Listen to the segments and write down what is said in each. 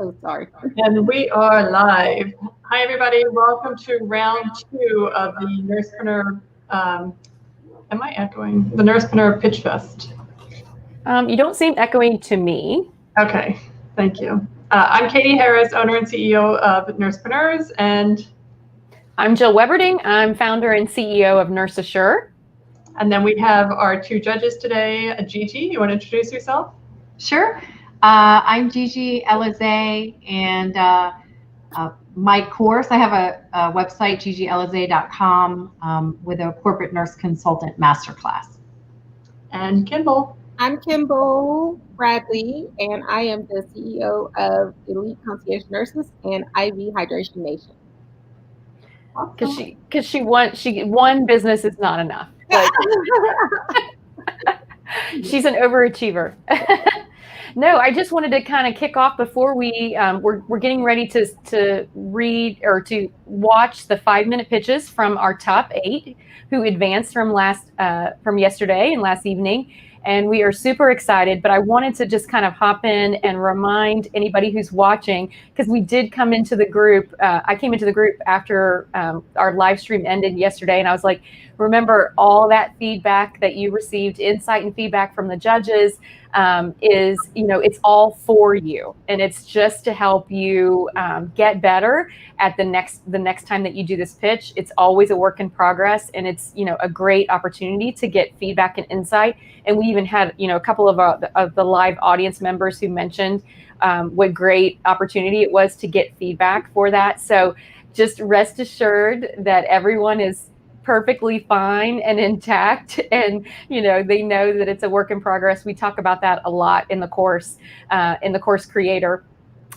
So sorry. And we are live. Hi, everybody. Welcome to round 2 of the Nursepreneur. Am I echoing? The Nursepreneur Pitchfest. You don't seem echoing to me. Okay, thank you. I'm Katie Harris, owner and CEO of Nursepreneurs, and I'm Jill Weberding. I'm founder and CEO of Nurse Assure. And then we have our 2 judges today. Gigi, you want to introduce yourself? Sure. I'm Gigi Elize, and my course, I have a website, gigielize.com, with a corporate nurse consultant masterclass. And Kimball. I'm Kimball Bradley, and I am the CEO of Elite Concierge Nurses and IV Hydration Nation. Because one business is not enough. Like, she's an overachiever. No, I just wanted to kind of kick off before we're getting ready to read or to watch the 5-minute pitches from our top 8 who advanced from yesterday and last evening. And we are super excited, but I wanted to just kind of hop in and remind anybody who's watching, because we did come into the group. I came into the group after our live stream ended yesterday, and I was like, remember all that feedback that you received, insight and feedback from the judges is, it's all for you. And it's just to help you get better at the next time that you do this pitch. It's always a work in progress, and it's, a great opportunity to get feedback and insight. And we even had, a couple of the live audience members who mentioned what great opportunity it was to get feedback for that. So just rest assured that everyone is perfectly fine and intact, and they know that it's a work in progress. We talk about that a lot in the course creator.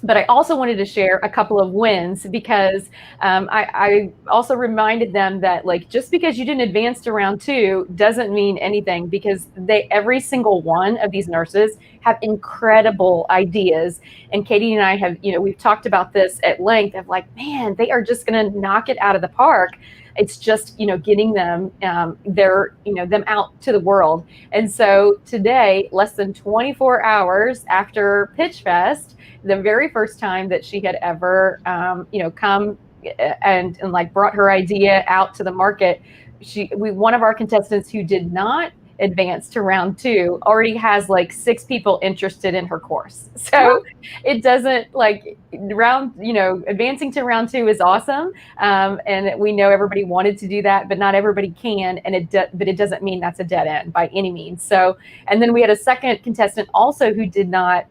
But I also wanted to share a couple of wins, because I also reminded them that, like, just because you didn't advance to round 2 doesn't mean anything, because every single one of these nurses have incredible ideas. And Katie and I have, we've talked about this at length of, like, man, they are just going to knock it out of the park. It's just, getting them, them out to the world. And so today, less than 24 hours after Pitchfest, the very first time that she had ever, come and like brought her idea out to the market, one of our contestants who did not advance to round 2 already has like 6 people interested in her course. So it doesn't advancing to round 2 is awesome. And we know everybody wanted to do that, but not everybody can. And but it doesn't mean that's a dead end by any means. So, and then we had a second contestant also who did not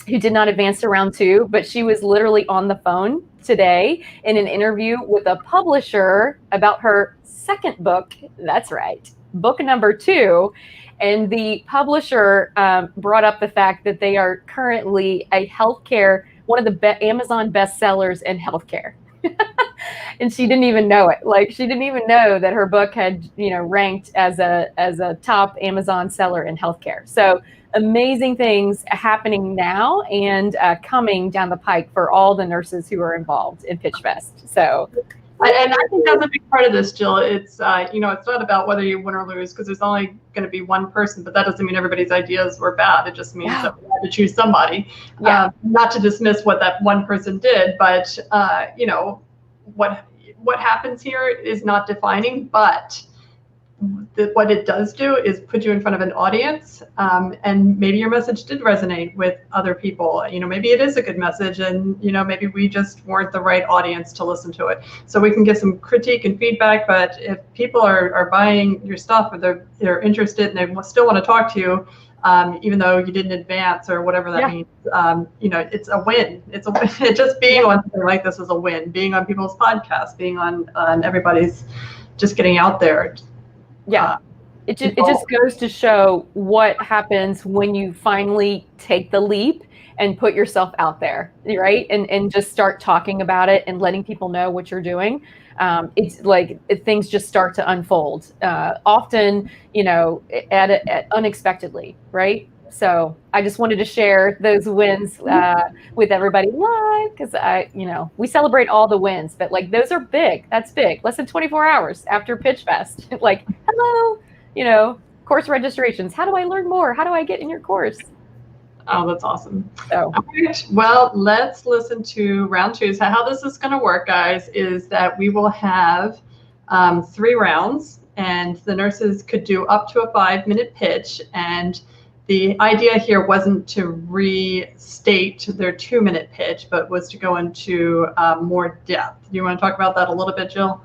advance to round 2, but she was literally on the phone today in an interview with a publisher about her second book. That's right. Book number 2, and the publisher brought up the fact that they are currently one of the Amazon bestsellers in healthcare. And she didn't even know it. Like, she didn't even know that her book had, ranked as a top Amazon seller in healthcare. So amazing things happening now and coming down the pike for all the nurses who are involved in Pitchfest. So. And I think that's a big part of this, Jill. It's, it's not about whether you win or lose, because there's only going to be one person, but that doesn't mean everybody's ideas were bad. It just means that we had to choose somebody. Yeah. Not to dismiss what that one person did, but, what happens here is not defining, but what it does do is put you in front of an audience, and maybe your message did resonate with other people. Maybe it is a good message, and maybe we just weren't the right audience to listen to it. So we can get some critique and feedback, but if people are buying your stuff, or they're interested and they still want to talk to you, even though you didn't advance or whatever that means, it's a win. It's a win. Just being on something like this is a win. Being on people's podcasts, being on everybody's, just getting out there. Yeah, it just goes to show what happens when you finally take the leap and put yourself out there, right? And just start talking about it and letting people know what you're doing. It's like things just start to unfold, often, unexpectedly, right? So I just wanted to share those wins with everybody live, because we celebrate all the wins, but like those are big. That's big. Less than 24 hours after Pitchfest. Like, hello, course registrations. How do I learn more? How do I get in your course? Oh, that's awesome. So All right. Well, let's listen to round two. So how this is going to work, guys, is that we will have 3 rounds, and the nurses could do up to a 5-minute pitch. And the idea here wasn't to restate their 2-minute pitch, but was to go into more depth. Do you want to talk about that a little bit, Jill?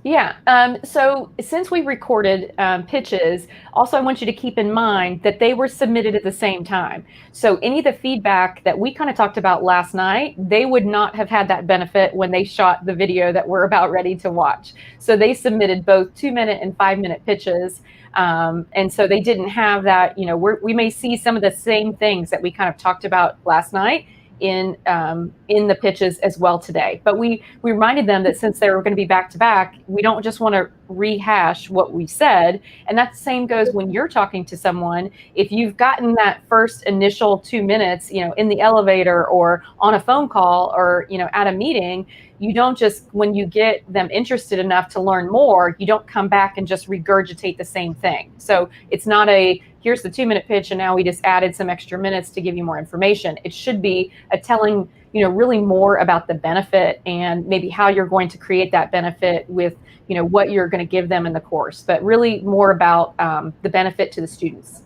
yeah. So since we recorded pitches, also I want you to keep in mind that they were submitted at the same time. So any of the feedback that we kind of talked about last night, they would not have had that benefit when they shot the video that we're about ready to watch. So they submitted both 2-minute and 5-minute pitches. And so they didn't have that, you know, we may see some of the same things that we kind of talked about last night in the pitches as well today. But we reminded them that since they were going to be back to back, we don't just want to rehash what we said. And that same goes when you're talking to someone. If you've gotten that first initial 2 minutes, you know, in the elevator or on a phone call or, you know, at a meeting, you don't just, when you get them interested enough to learn more, you don't come back and just regurgitate the same thing. So it's not a, here's the 2-minute pitch and now we just added some extra minutes to give you more information. It should be a telling, you know, really more about the benefit and maybe how you're going to create that benefit with, you know, what you're going to give them in the course, but really more about the benefit to the students.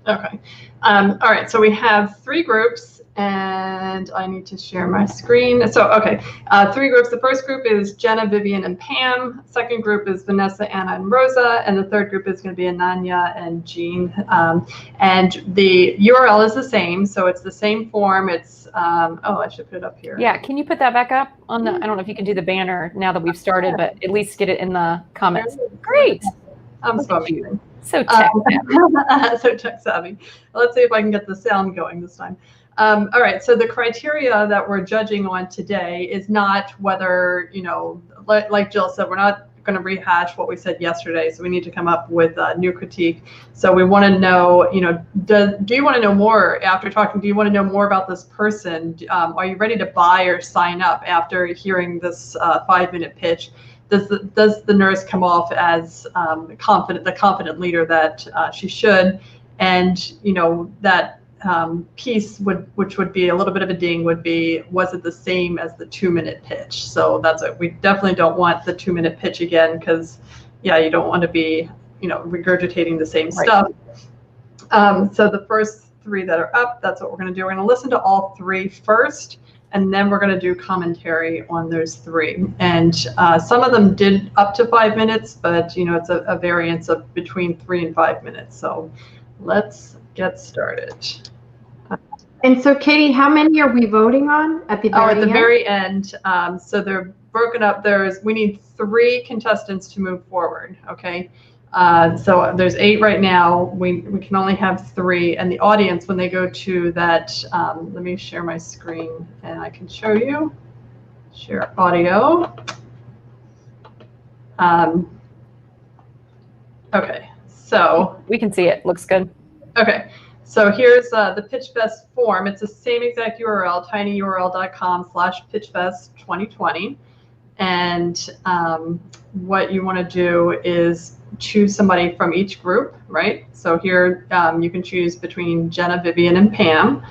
Okay. All right. So we have 3 groups. And I need to share my screen. So, okay, 3 groups. The first group is Jenna, Vivian, and Pam. Second group is Vanessa, Anna, and Rosa. And the third group is going to be Ananya and Jean. And the URL is the same. So it's the same form. It's, oh, I should put it up here. Yeah, can you put that back up on the, I don't know if you can do the banner now that we've started, but at least get it in the comments. Great. I'm so amazing. So tech savvy. So tech savvy. Let's see if I can get the sound going this time. All right, so the criteria that we're judging on today is not whether, you know, like Jill said, we're not going to rehash what we said yesterday, so we need to come up with a new critique. So we want to know, you know, do you want to know more after talking? Do you want to know more about this person? Are you ready to buy or sign up after hearing this 5-minute pitch? Does the nurse come off as the confident leader that she should? And, you know, that piece which would be a little bit of a ding would be, was it the same as the 2-minute pitch? So that's it. We definitely don't want the 2-minute pitch again, because yeah, you don't want to be, you know, regurgitating the same stuff. So the first 3 that are up, that's what we're going to do. We're going to listen to all 3 first, and then we're going to do commentary on those 3. And some of them did up to 5 minutes, but you know, it's a variance of between 3 and 5 minutes. So let's get started. And so, Katie, how many are we voting on at the very end? At the very end. So they're broken up. We need 3 contestants to move forward. Okay. So there's 8 right now. We can only have 3. And the audience, when they go to that, let me share my screen and I can show you. Share audio. Okay. So we can see it. Looks good. Okay. So here's the Pitchfest form. It's the same exact URL, tinyurl.com/pitchfest2020. And what you want to do is choose somebody from each group, right? So here you can choose between Jenna, Vivian, and Pam.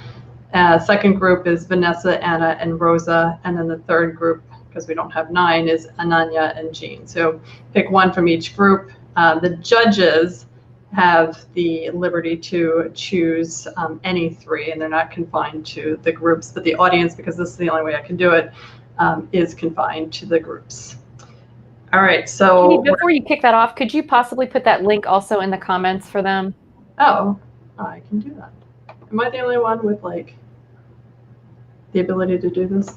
Second group is Vanessa, Anna, and Rosa. And then the third group, because we don't have 9, is Ananya and Jean. So pick one from each group. The judges have the liberty to choose any 3, and they're not confined to the groups, but the audience, because this is the only way I can do it, is confined to the groups. All right, so Katie, before you kick that off, could you possibly put that link also in the comments for them? Oh, I can do that. Am I the only one with like the ability to do this?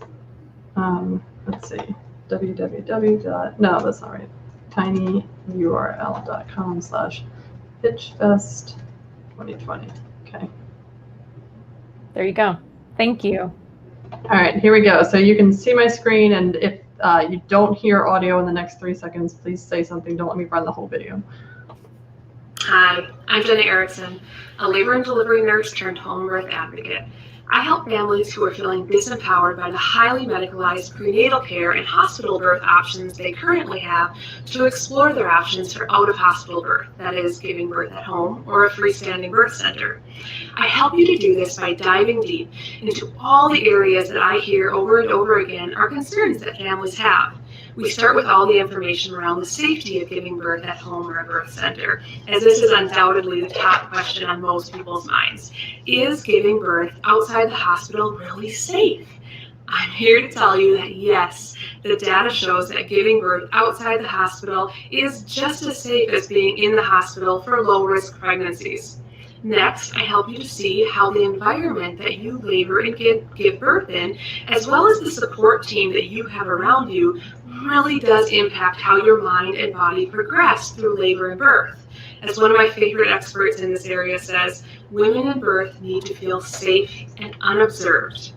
Let's see, www. No, that's not right. tinyurl.com/pitchfest2020. Okay. There you go. Thank you. All right, here we go. So you can see my screen, and if you don't hear audio in the next 3 seconds, please say something. Don't let me run the whole video. Hi, I'm Jenna Erickson, a labor and delivery nurse turned home birth advocate. I help families who are feeling disempowered by the highly medicalized prenatal care and hospital birth options they currently have to explore their options for out-of-hospital birth, that is, giving birth at home or a freestanding birth center. I help you to do this by diving deep into all the areas that I hear over and over again are concerns that families have. We start with all the information around the safety of giving birth at home or a birth center, as this is undoubtedly the top question on most people's minds. Is giving birth outside the hospital really safe? I'm here to tell you that yes, the data shows that giving birth outside the hospital is just as safe as being in the hospital for low-risk pregnancies. Next, I help you to see how the environment that you labor and give birth in, as well as the support team that you have around you, really does impact how your mind and body progress through labor and birth. As one of my favorite experts in this area says, women in birth need to feel safe and unobserved.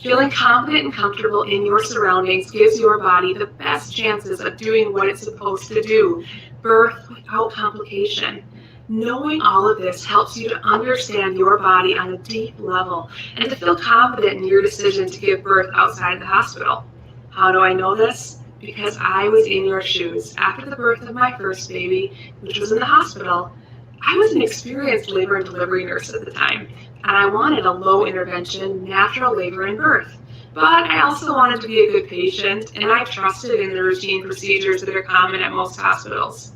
Feeling confident and comfortable in your surroundings gives your body the best chances of doing what it's supposed to do, birth without complication. Knowing all of this helps you to understand your body on a deep level and to feel confident in your decision to give birth outside the hospital. How do I know this? Because I was in your shoes. After the birth of my first baby, which was in the hospital, I was an experienced labor and delivery nurse at the time, and I wanted a low intervention, natural labor and birth. But I also wanted to be a good patient, and I trusted in the routine procedures that are common at most hospitals.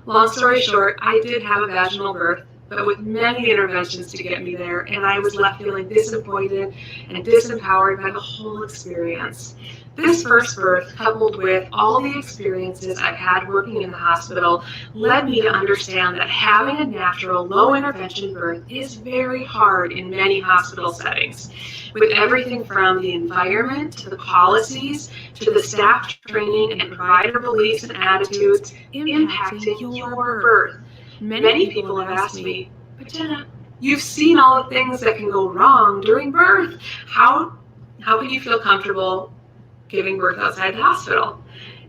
Long story short, I did have a vaginal birth, but with many interventions to get me there, and I was left feeling disappointed and disempowered by the whole experience. This first birth, coupled with all the experiences I've had working in the hospital, led me to understand that having a natural, low-intervention birth is very hard in many hospital settings, with everything from the environment to the policies to the staff training and provider beliefs and attitudes impacting your birth. Many people have asked me, but Jenna, you've seen all the things that can go wrong during birth. How can you feel comfortable giving birth outside the hospital?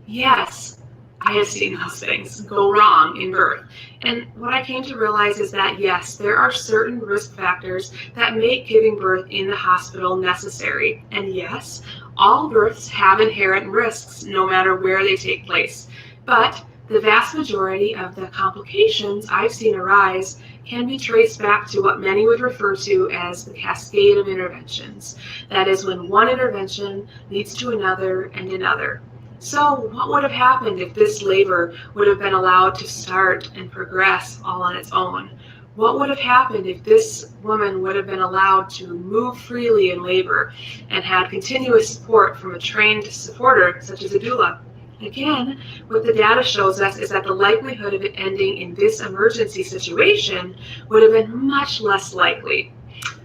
Yes, I have seen those things go wrong in birth. And what I came to realize is that yes, there are certain risk factors that make giving birth in the hospital necessary. And yes, all births have inherent risks no matter where they take place. But the vast majority of the complications I've seen arise can be traced back to what many would refer to as the cascade of interventions. That is, when one intervention leads to another and another. So what would have happened if this labor would have been allowed to start and progress all on its own? What would have happened if this woman would have been allowed to move freely in labor and had continuous support from a trained supporter such as a doula? Again, what the data shows us is that the likelihood of it ending in this emergency situation would have been much less likely.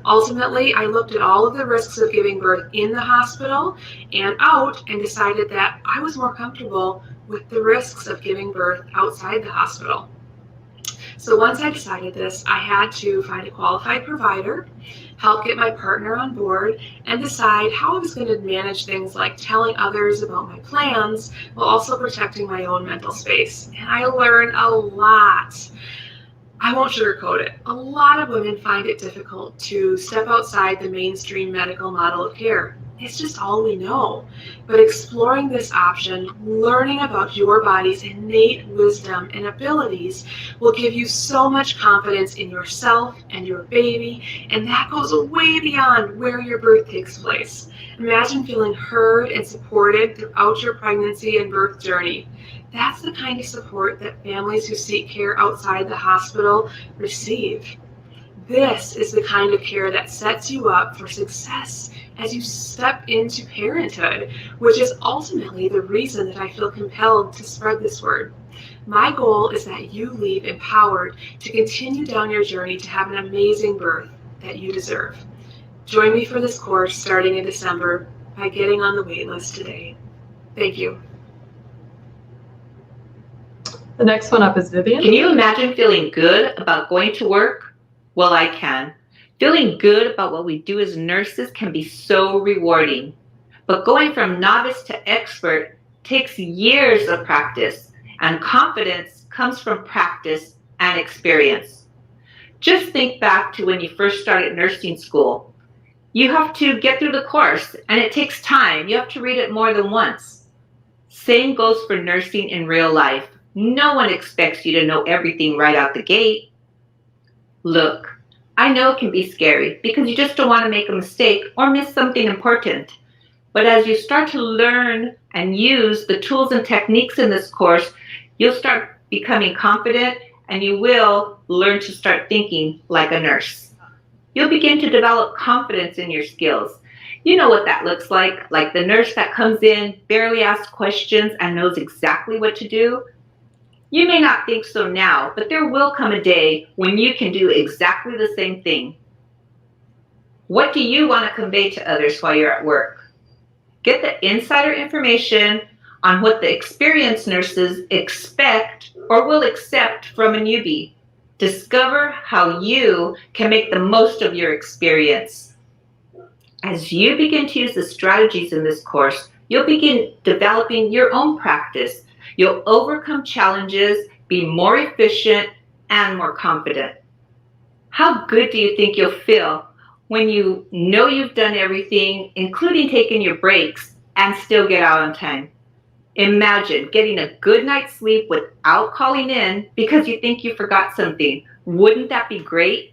Ultimately, I looked at all of the risks of giving birth in the hospital and out and decided that I was more comfortable with the risks of giving birth outside the hospital. So once I decided this, I had to find a qualified provider, help get my partner on board, and decide how I was going to manage things like telling others about my plans while also protecting my own mental space. And I learned a lot. I won't sugarcoat it. A lot of women find it difficult to step outside the mainstream medical model of care. It's just all we know. But exploring this option, learning about your body's innate wisdom and abilities will give you so much confidence in yourself and your baby, and that goes way beyond where your birth takes place. Imagine feeling heard and supported throughout your pregnancy and birth journey. That's the kind of support that families who seek care outside the hospital receive. This is the kind of care that sets you up for success as you step into parenthood, which is ultimately the reason that I feel compelled to spread this word. My goal is that you leave empowered to continue down your journey to have an amazing birth that you deserve. Join me for this course starting in December by getting on the wait list today. Thank you. The next one up is Vivian. Can you imagine feeling good about going to work? Well, I can. Feeling good about what we do as nurses can be so rewarding. But going from novice to expert takes years of practice, and confidence comes from practice and experience. Just think back to when you first started nursing school. You have to get through the course, and it takes time. You have to read it more than once. Same goes for nursing in real life. No one expects you to know everything right out the gate. Look, I know it can be scary because you just don't want to make a mistake or miss something important. But as you start to learn and use the tools and techniques in this course, you'll start becoming confident and you will learn to start thinking like a nurse. You'll begin to develop confidence in your skills. You know what that looks like the nurse that comes in, barely asks questions, and knows exactly what to do. You may not think so now, but there will come a day when you can do exactly the same thing. What do you want to convey to others while you're at work? Get the insider information on what the experienced nurses expect or will accept from a newbie. Discover how you can make the most of your experience. As you begin to use the strategies in this course, you'll begin developing your own practice. You'll overcome challenges, be more efficient, and more confident. How good do you think you'll feel when you know you've done everything, including taking your breaks, and still get out on time? Imagine getting a good night's sleep without calling in because you think you forgot something. Wouldn't that be great?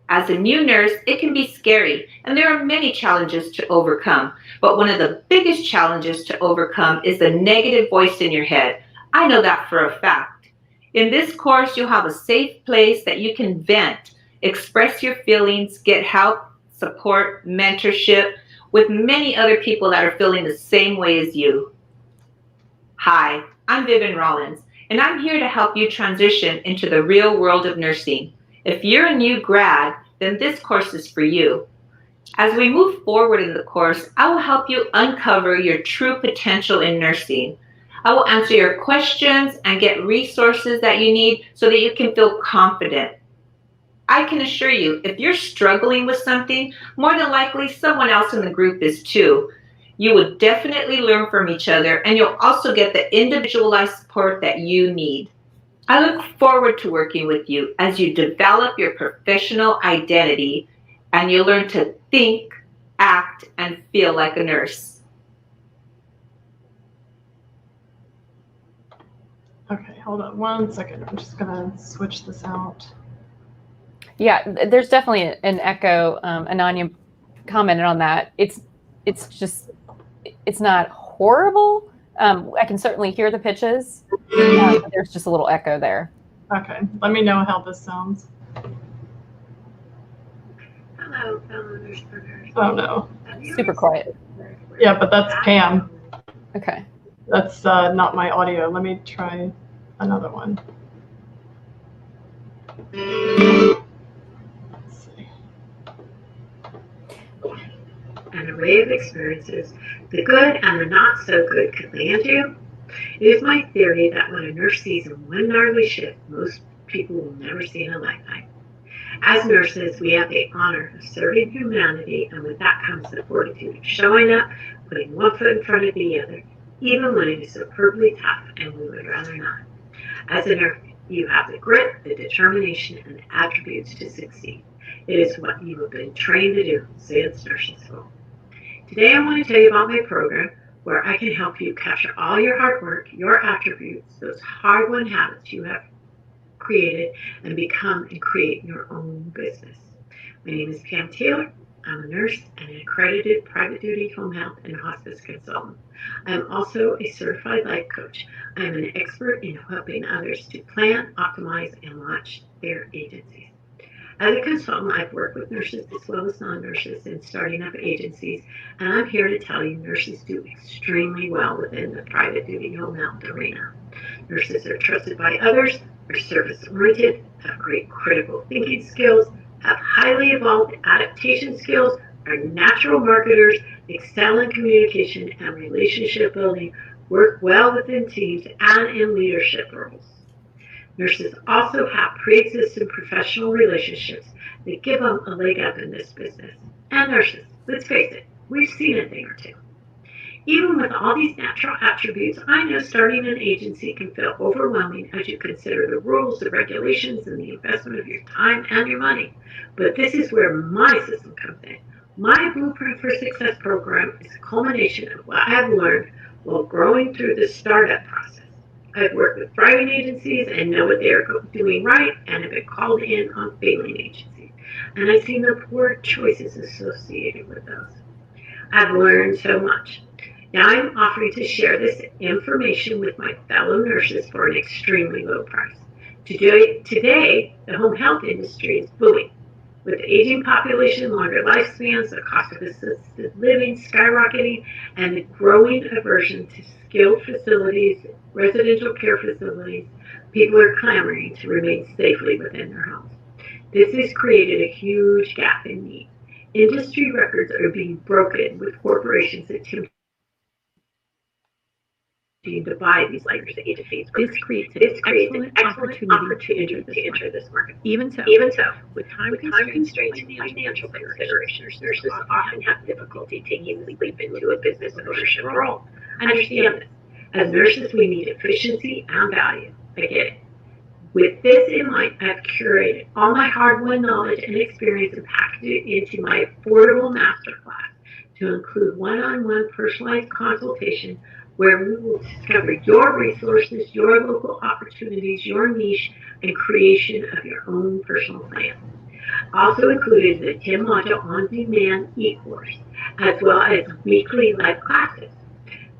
As a new nurse, it can be scary, and there are many challenges to overcome. But one of the biggest challenges to overcome is the negative voice in your head. I know that for a fact. In this course, you'll have a safe place that you can vent, express your feelings, get help, support, mentorship with many other people that are feeling the same way as you. Hi, I'm Vivian Rollins, and I'm here to help you transition into the real world of nursing. If you're a new grad, then this course is for you. As we move forward in the course, I will help you uncover your true potential in nursing. I will answer your questions and get resources that you need so that you can feel confident. I can assure you, if you're struggling with something, more than likely someone else in the group is too. You will definitely learn from each other, and you'll also get the individualized support that you need. I look forward to working with you as you develop your professional identity and you learn to think, act, and feel like a nurse. Okay, hold on one second. I'm just going to switch this out. Yeah, there's definitely an echo. Ananya commented on that. It's not horrible. I can certainly hear the pitches. But there's just a little echo there. Okay, let me know how this sounds. Hello, fellow nurse learners. Oh no. Super quiet. Yeah, but that's Pam. Okay. That's not my audio. Let me try another one. Let's see. An array of experiences, the good and the not so good, could land you. It is my theory that when a nurse sees in one gnarly shift, most people will never see in a lifetime. As nurses, we have the honor of serving humanity, and with that comes the fortitude of showing up, putting one foot in front of the other, even when it is superbly tough and we would rather not. As a nurse, you have the grit, the determination, and the attributes to succeed. It is what you have been trained to do since nursing school. Today I want to tell you about my program where I can help you capture all your hard work, your attributes, those hard-won habits you have created, and become and create your own business. My name is Pam Taylor. I'm a nurse and an accredited private duty home health and hospice consultant. I'm also a certified life coach. I am an expert in helping others to plan, optimize, and launch their agencies. As a consultant, I've worked with nurses as well as non-nurses in starting up agencies, and I'm here to tell you nurses do extremely well within the private duty home health arena. Nurses are trusted by others, are service-oriented, have great critical thinking skills, have highly evolved adaptation skills, are natural marketers, excel in communication and relationship building, work well within teams and in leadership roles. Nurses also have pre-existing professional relationships that give them a leg up in this business. And nurses, let's face it, we've seen a thing or two. Even with all these natural attributes, I know starting an agency can feel overwhelming as you consider the rules, the regulations, and the investment of your time and your money. But this is where my system comes in. My Blueprint for Success program is a culmination of what I've learned while growing through the startup process. I've worked with thriving agencies and know what they are doing right, and have been called in on failing agencies. And I've seen the poor choices associated with those. I've learned so much. Now I'm offering to share this information with my fellow nurses for an extremely low price. Today, the home health industry is booming. With the aging population, longer lifespans, the cost of assisted living skyrocketing, and the growing aversion to skilled facilities, residential care facilities, people are clamoring to remain safely within their homes. This has created a huge gap in need. Industry records are being broken with corporations attempting to buy these layers of agencies. This creates an excellent opportunity to enter this market. Even so, with time constraints and financial considerations, nurses often have difficulty taking the leap into a business ownership role. Understand this. As nurses, we need efficiency and value. I get it. With this in mind, I've curated all my hard-won knowledge and experience and packaged it into my affordable masterclass to include one-on-one personalized consultation where we will discover your resources, your local opportunities, your niche, and creation of your own personal plan. Also included is a 10-module on-demand e-course, as well as weekly live classes.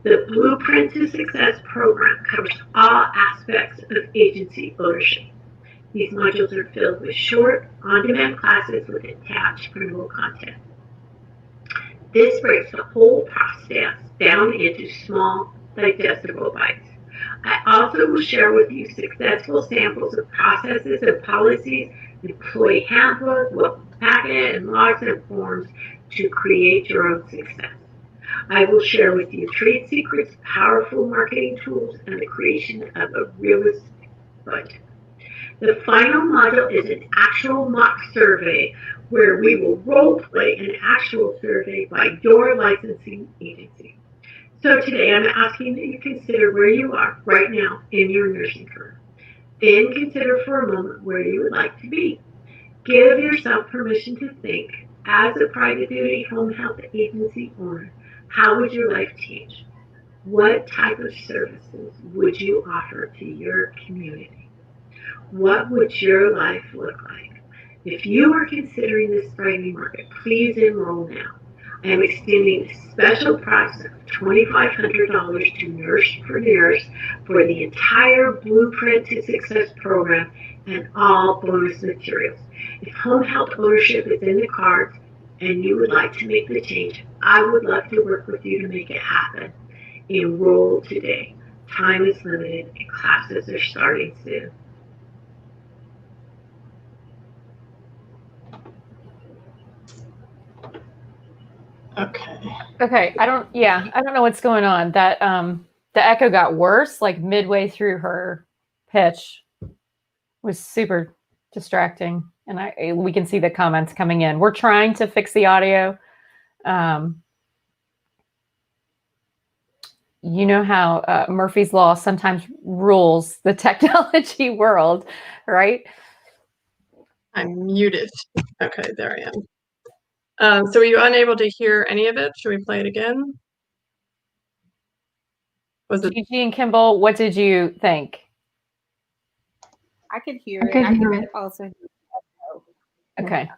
The Blueprint to Success program covers all aspects of agency ownership. These modules are filled with short, on-demand classes with attached printable content. This breaks the whole process down into small, digestible bites. I also will share with you successful samples of processes and policies, employee handbooks, welcome packet, and logs and forms to create your own success. I will share with you trade secrets, powerful marketing tools, and the creation of a realistic budget. The final module is an actual mock survey where we will role play an actual survey by your licensing agency. So today I'm asking that you consider where you are right now in your nursing career. Then consider for a moment where you would like to be. Give yourself permission to think, as a private duty home health agency owner, how would your life change? What type of services would you offer to your community? What would your life look like? If you are considering this thriving market, please enroll now. I am extending a special price of $2,500 to nursepreneurs for the entire Blueprint to Success program and all bonus materials. If home health ownership is in the cards and you would like to make the change, I would love to work with you to make it happen. Enroll today. Time is limited and classes are starting soon. Okay. I don't know what's going on. That the echo got worse like midway through her pitch. It was super distracting, and we can see the comments coming in. We're trying to fix the audio. You know how Murphy's Law sometimes rules the technology world, right? I'm muted. Okay, there I am. So were you unable to hear any of it? Should we play it again? Was it? Gigi and Kimball, what did you think? I could hear I it. could I hear could it. also hear it. Okay.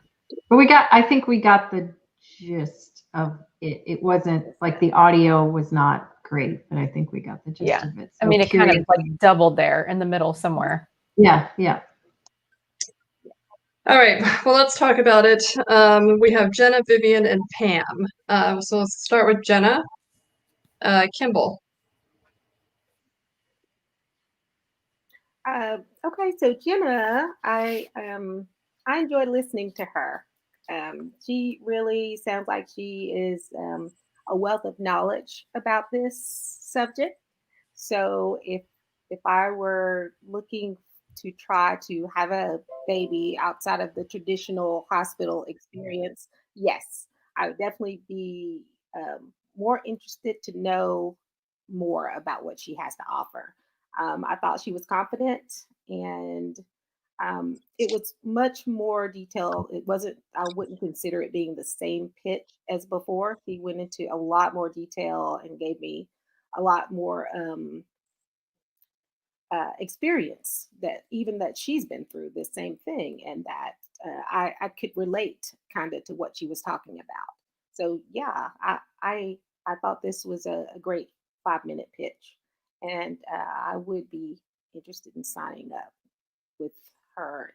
But I think we got the gist of it. It wasn't like the audio was not great, but I think we got the gist of it. So I mean, it kind of like doubled there in the middle somewhere. Yeah. All right, well, let's talk about it. We have Jenna, Vivian, and Pam. So let's start with Jenna. Kimball. Okay, so Jenna, I enjoyed listening to her. She really sounds like she is a wealth of knowledge about this subject. So if I were looking to try to have a baby outside of the traditional hospital experience, yes, I would definitely be more interested to know more about what she has to offer. I thought she was confident, and It was much more detailed. It wasn't, I wouldn't consider it being the same pitch as before. He went into a lot more detail and gave me a lot more experience that even that she's been through the same thing, and that I could relate kind of to what she was talking about. So yeah, I thought this was a great 5-minute pitch, and I would be interested in signing up with her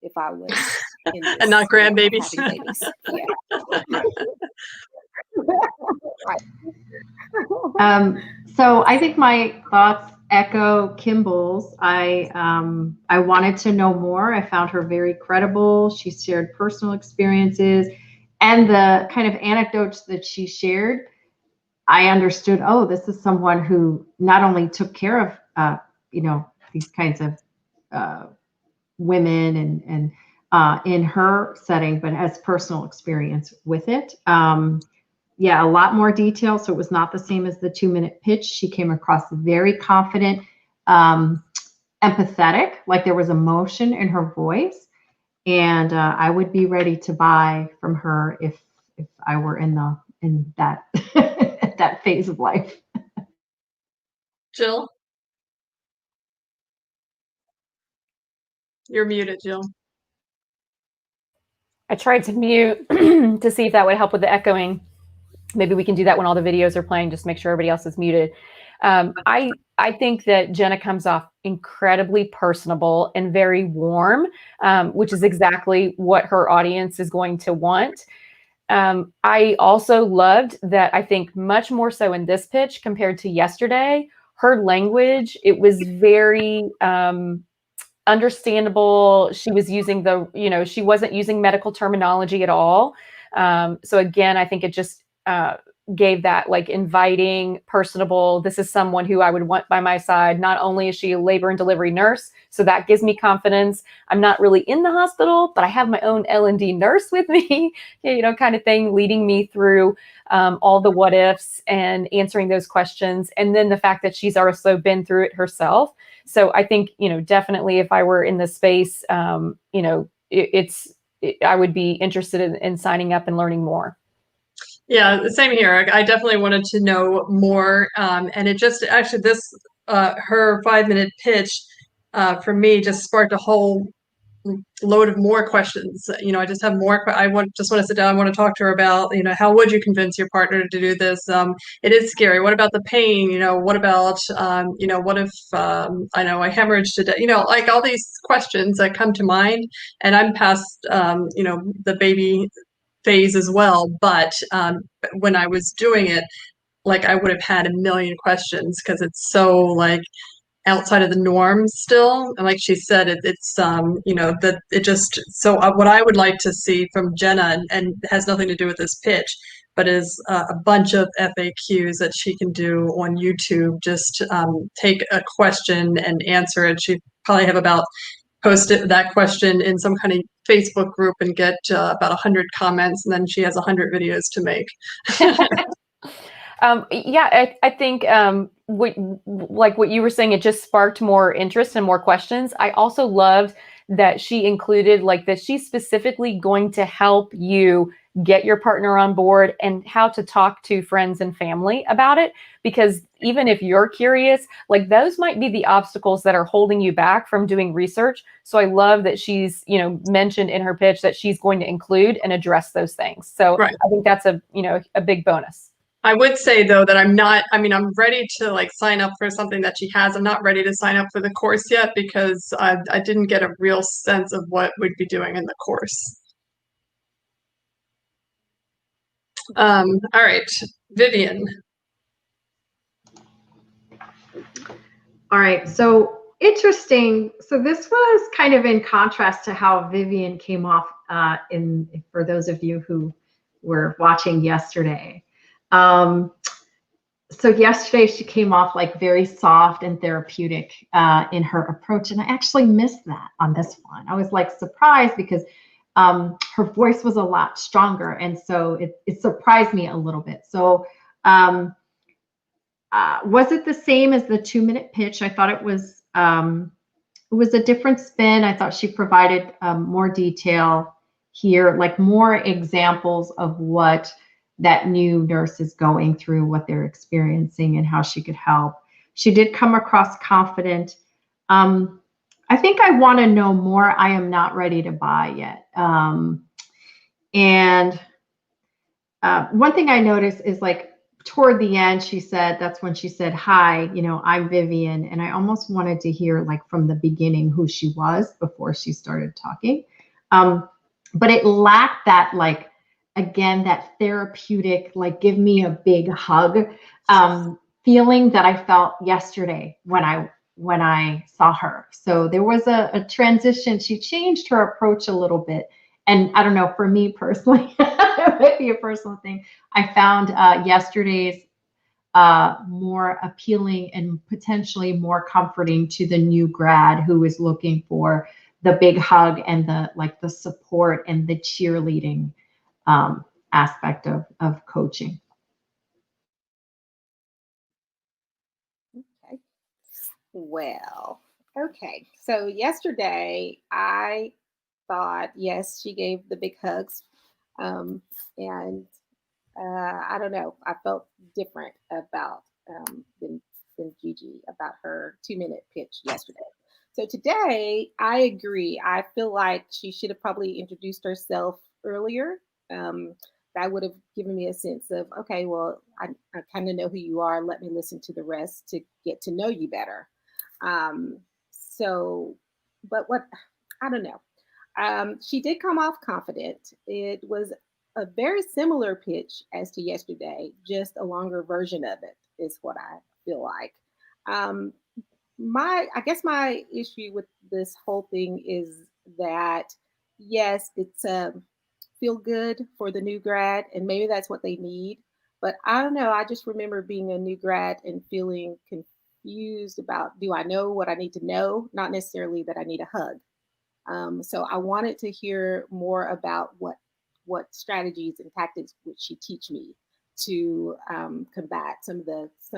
if I was in this, And not grandbabies. having babies. Yeah. So I think my thoughts echo Kimball's. I wanted to know more. I found her very credible. She shared personal experiences, and the kind of anecdotes that she shared, I understood, oh, this is someone who not only took care of, these kinds of women and in her setting, but has personal experience with it. Yeah, a lot more detail. So it was not the same as the 2-minute pitch. She came across very confident, empathetic, like there was emotion in her voice. And I would be ready to buy from her if I were in that that phase of life. Jill? You're muted, Jill. I tried to mute to see if that would help with the echoing. Maybe we can do that when all the videos are playing, just make sure everybody else is muted. I think that Jenna comes off incredibly personable and very warm, which is exactly what her audience is going to want. I also loved that, I think much more so in this pitch compared to yesterday, her language, it was very understandable. She was using she wasn't using medical terminology at all. So again, I think it just gave that like inviting, personable, this is someone who I would want by my side. Not only is she a labor and delivery nurse, so that gives me confidence. I'm not really in the hospital, but I have my own L&D nurse with me, kind of thing, leading me through all the what ifs and answering those questions. And then the fact that she's also been through it herself. So I think, definitely if I were in this space, I would be interested in signing up and learning more. Yeah, the same here. I definitely wanted to know more. And it just actually her 5-minute pitch for me just sparked a whole load of more questions. I just have more. Just want to sit down. I want to talk to her about, how would you convince your partner to do this? It is scary. What about the pain? What about, what if, I know I hemorrhaged to death? Like all these questions that come to mind. And I'm past, the baby phase as well. But when I was doing it, like I would have had a million questions because it's so like outside of the norm still. And like she said, it's that it just, so what I would like to see from Jenna, and it has nothing to do with this pitch, but is a bunch of FAQs that she can do on YouTube. Just take a question and answer it. She probably have about posted that question in some kind of Facebook group and get about 100 comments, and then she has 100 videos to make. Yeah, I think what you were saying, it just sparked more interest and more questions. I also loved that she included that she's specifically going to help you get your partner on board and how to talk to friends and family about it. Because even if you're curious, those might be the obstacles that are holding you back from doing research. So I love that she's, mentioned in her pitch that she's going to include and address those things. So right. I think that's a big bonus. I would say though that I'm ready to sign up for something that she has. I'm not ready to sign up for the course yet because I didn't get a real sense of what we'd be doing in the course. All right, Vivian. All right, so interesting. So this was kind of in contrast to how Vivian came off for those of you who were watching yesterday. So yesterday she came off very soft and therapeutic in her approach, and I actually missed that on this one. I was surprised because her voice was a lot stronger, and so it surprised me a little bit. So was it the same as the 2-minute pitch? I thought it was it was a different spin. I thought she provided more detail here, like more examples of what that new nurse is going through, what they're experiencing, and how she could help. She did come across confident. I think I want to know more. I am not ready to buy yet. And one thing I noticed is like toward the end, that's when she said, hi, I'm Vivian. And I almost wanted to hear like from the beginning who she was before she started talking. But it lacked that, like, again, that therapeutic, like, give me a big hug feeling that I felt yesterday when I saw her. So there was a transition. She changed her approach a little bit. And I don't know, for me personally, it might be a personal thing. I found yesterday's more appealing and potentially more comforting to the new grad who is looking for the big hug and the support and the cheerleading aspect of coaching. Okay. Well, okay. So yesterday I thought, yes, she gave the big hugs. And I don't know, I felt different about than Gigi about her 2-minute pitch yesterday. So today, I agree. I feel like she should have probably introduced herself earlier. That would have given me a sense of, okay, well, I kind of know who you are. Let me listen to the rest to get to know you better. But I don't know. She did come off confident. It was a very similar pitch as to yesterday, just a longer version of it is what I feel like. I guess my issue with this whole thing is that, yes, it's feel good for the new grad, and maybe that's what they need. But I don't know. I just remember being a new grad and feeling confused about, do I know what I need to know? Not necessarily that I need a hug. So I wanted to hear more about what strategies and tactics would she teach me to combat some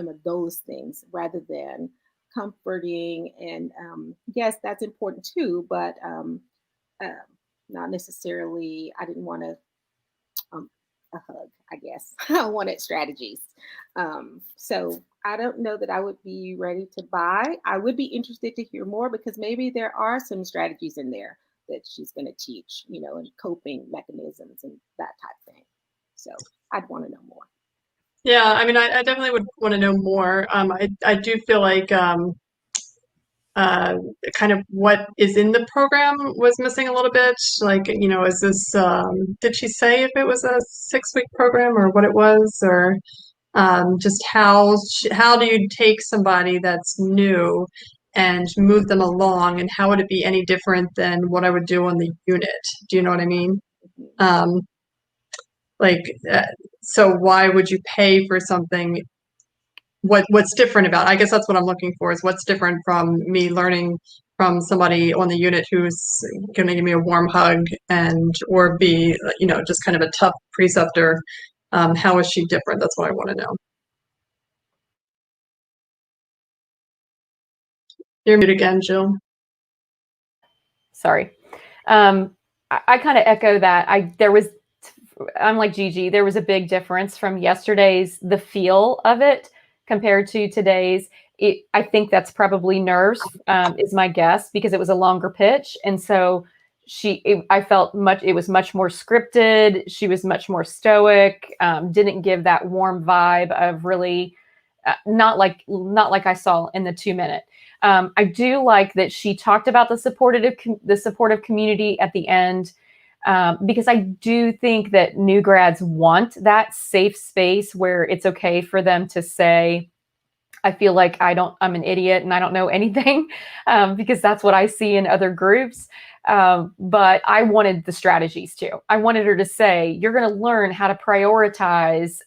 of those things, rather than comforting. And yes, that's important too, but not necessarily. I didn't want a hug, I guess. I wanted strategies. So I don't know that I would be ready to buy. I would be interested to hear more, because maybe there are some strategies in there that she's going to teach, and coping mechanisms and that type of thing. So I'd want to know more. Yeah, I mean, I definitely would want to know more. I do feel like kind of what is in the program was missing a little bit. Like, is this, did she say if it was a 6-week program or what it was, or just how do you take somebody that's new and move them along, and how would it be any different than what I would do on the unit? Do you know what I mean? So why would you pay for something? What's different about it? I guess that's what I'm looking for, is what's different from me learning from somebody on the unit who's going to give me a warm hug or be, just kind of a tough preceptor. How is she different? That's what I want to know. You're muted again, Jill. Sorry. I kind of echo that. I'm like Gigi, there was a big difference from yesterday's, the feel of it, compared to today's. I think that's probably nerves, is my guess, because it was a longer pitch. And so I felt it was much more scripted. She was much more stoic, didn't give that warm vibe of really, not like I saw in the 2-minute. I do like that she talked about the supportive community at the end, because I do think that new grads want that safe space where it's okay for them to say, I feel like I'm an idiot and I don't know anything, because that's what I see in other groups. But I wanted the strategies too. I wanted her to say, you're going to learn how to prioritize,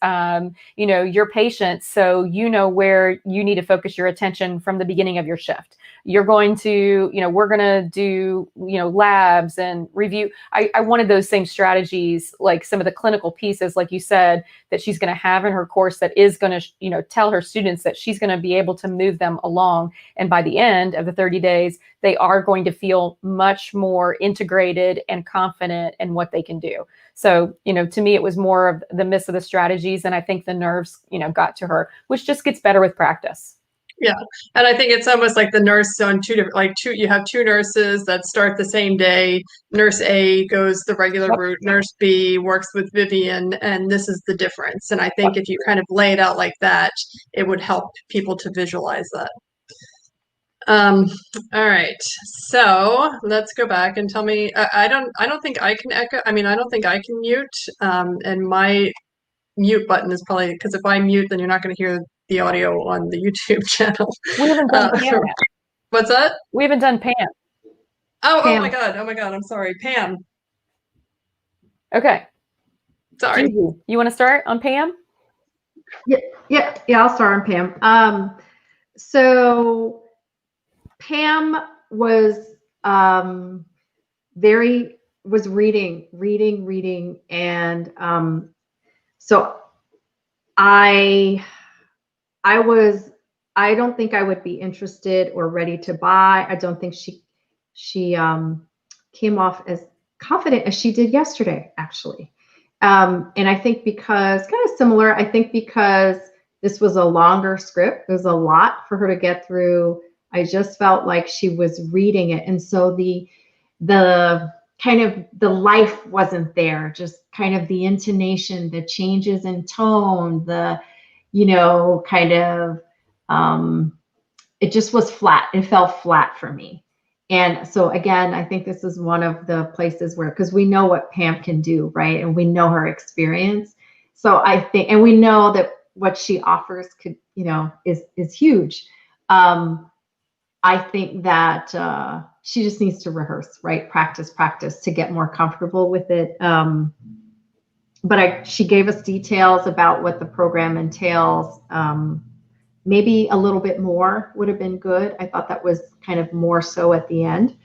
your patients, so you know where you need to focus your attention from the beginning of your shift. You're going to, we're going to do, labs and review. I wanted those same strategies, like some of the clinical pieces, like you said, that she's going to have in her course, that is going to, tell her students that she's going to be able to move them along. And by the end of the 30 days, they are going to feel much more integrated and confident in what they can do. So, to me, it was more of the miss of the strategies. And I think the nerves, got to her, which just gets better with practice. Yeah. And I think it's almost like the nurse on you have two nurses that start the same day. Nurse A goes the regular route. Nurse B works with Vivian, and this is the difference. And I think if you kind of lay it out like that, it would help people to visualize that. All right. So let's go back and tell me, I don't think I can echo. I mean, I don't think I can mute. And my mute button is probably, because if I mute, then you're not going to hear the audio on the YouTube channel. We haven't done Pam yet. What's that? We haven't done Pam. Oh my God. I'm sorry. Pam. Okay. Sorry. Gigi, you want to start on Pam? Yeah. I'll start on Pam. So Pam was reading, and so I don't think I would be interested or ready to buy. I don't think she came off as confident as she did yesterday, actually. And I think because kind of similar, I think because this was a longer script, there's a lot for her to get through. I just felt like she was reading it. And so the kind of the life wasn't there, just kind of the intonation, the changes in tone, the, kind of, it just was flat. It felt flat for me. And so again, I think this is one of the places where, because we know what Pam can do, right? And we know her experience. So I think, and we know that what she offers could, is huge. I think that she just needs to rehearse, right? Practice to get more comfortable with it. But she gave us details about what the program entails. Maybe a little bit more would have been good. I thought that was kind of more so at the end.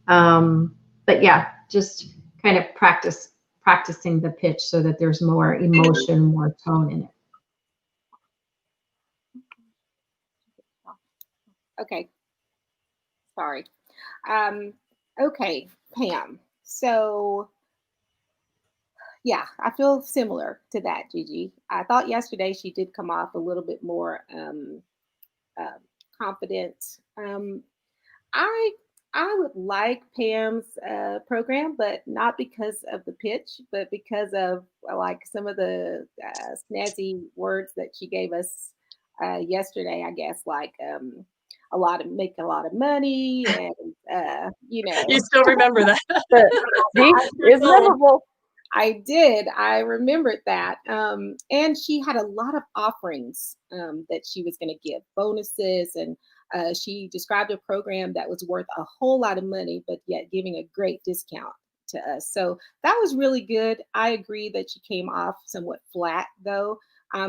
But yeah, just kind of practicing the pitch so that there's more emotion, more tone in it. Okay. Sorry. Okay, Pam. So, yeah, I feel similar to that, Gigi. I thought yesterday she did come off a little bit more confident. I would like Pam's program, but not because of the pitch, but because of like some of the snazzy words that she gave us yesterday. I guess like make a lot of money, and You still remember that? It's memorable. I did. I remembered that. And she had a lot of offerings that she was going to give, bonuses, and she described a program that was worth a whole lot of money, but yet giving a great discount to us. So that was really good. I agree that she came off somewhat flat, though.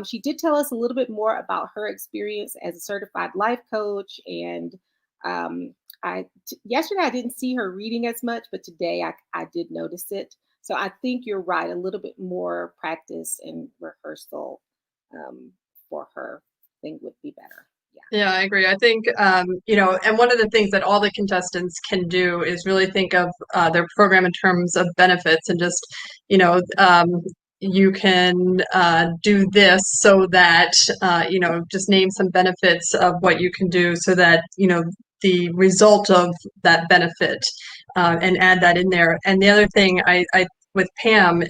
She did tell us a little bit more about her experience as a certified life coach. And yesterday I didn't see her reading as much, but today I did notice it. So I think you're right. A little bit more practice and rehearsal for her thing would be better. Yeah, I agree. I think, and one of the things that all the contestants can do is really think of their program in terms of benefits and just, you can do this so that, just name some benefits of what you can do so that, the result of that benefit and add that in there. And the other thing I with Pam,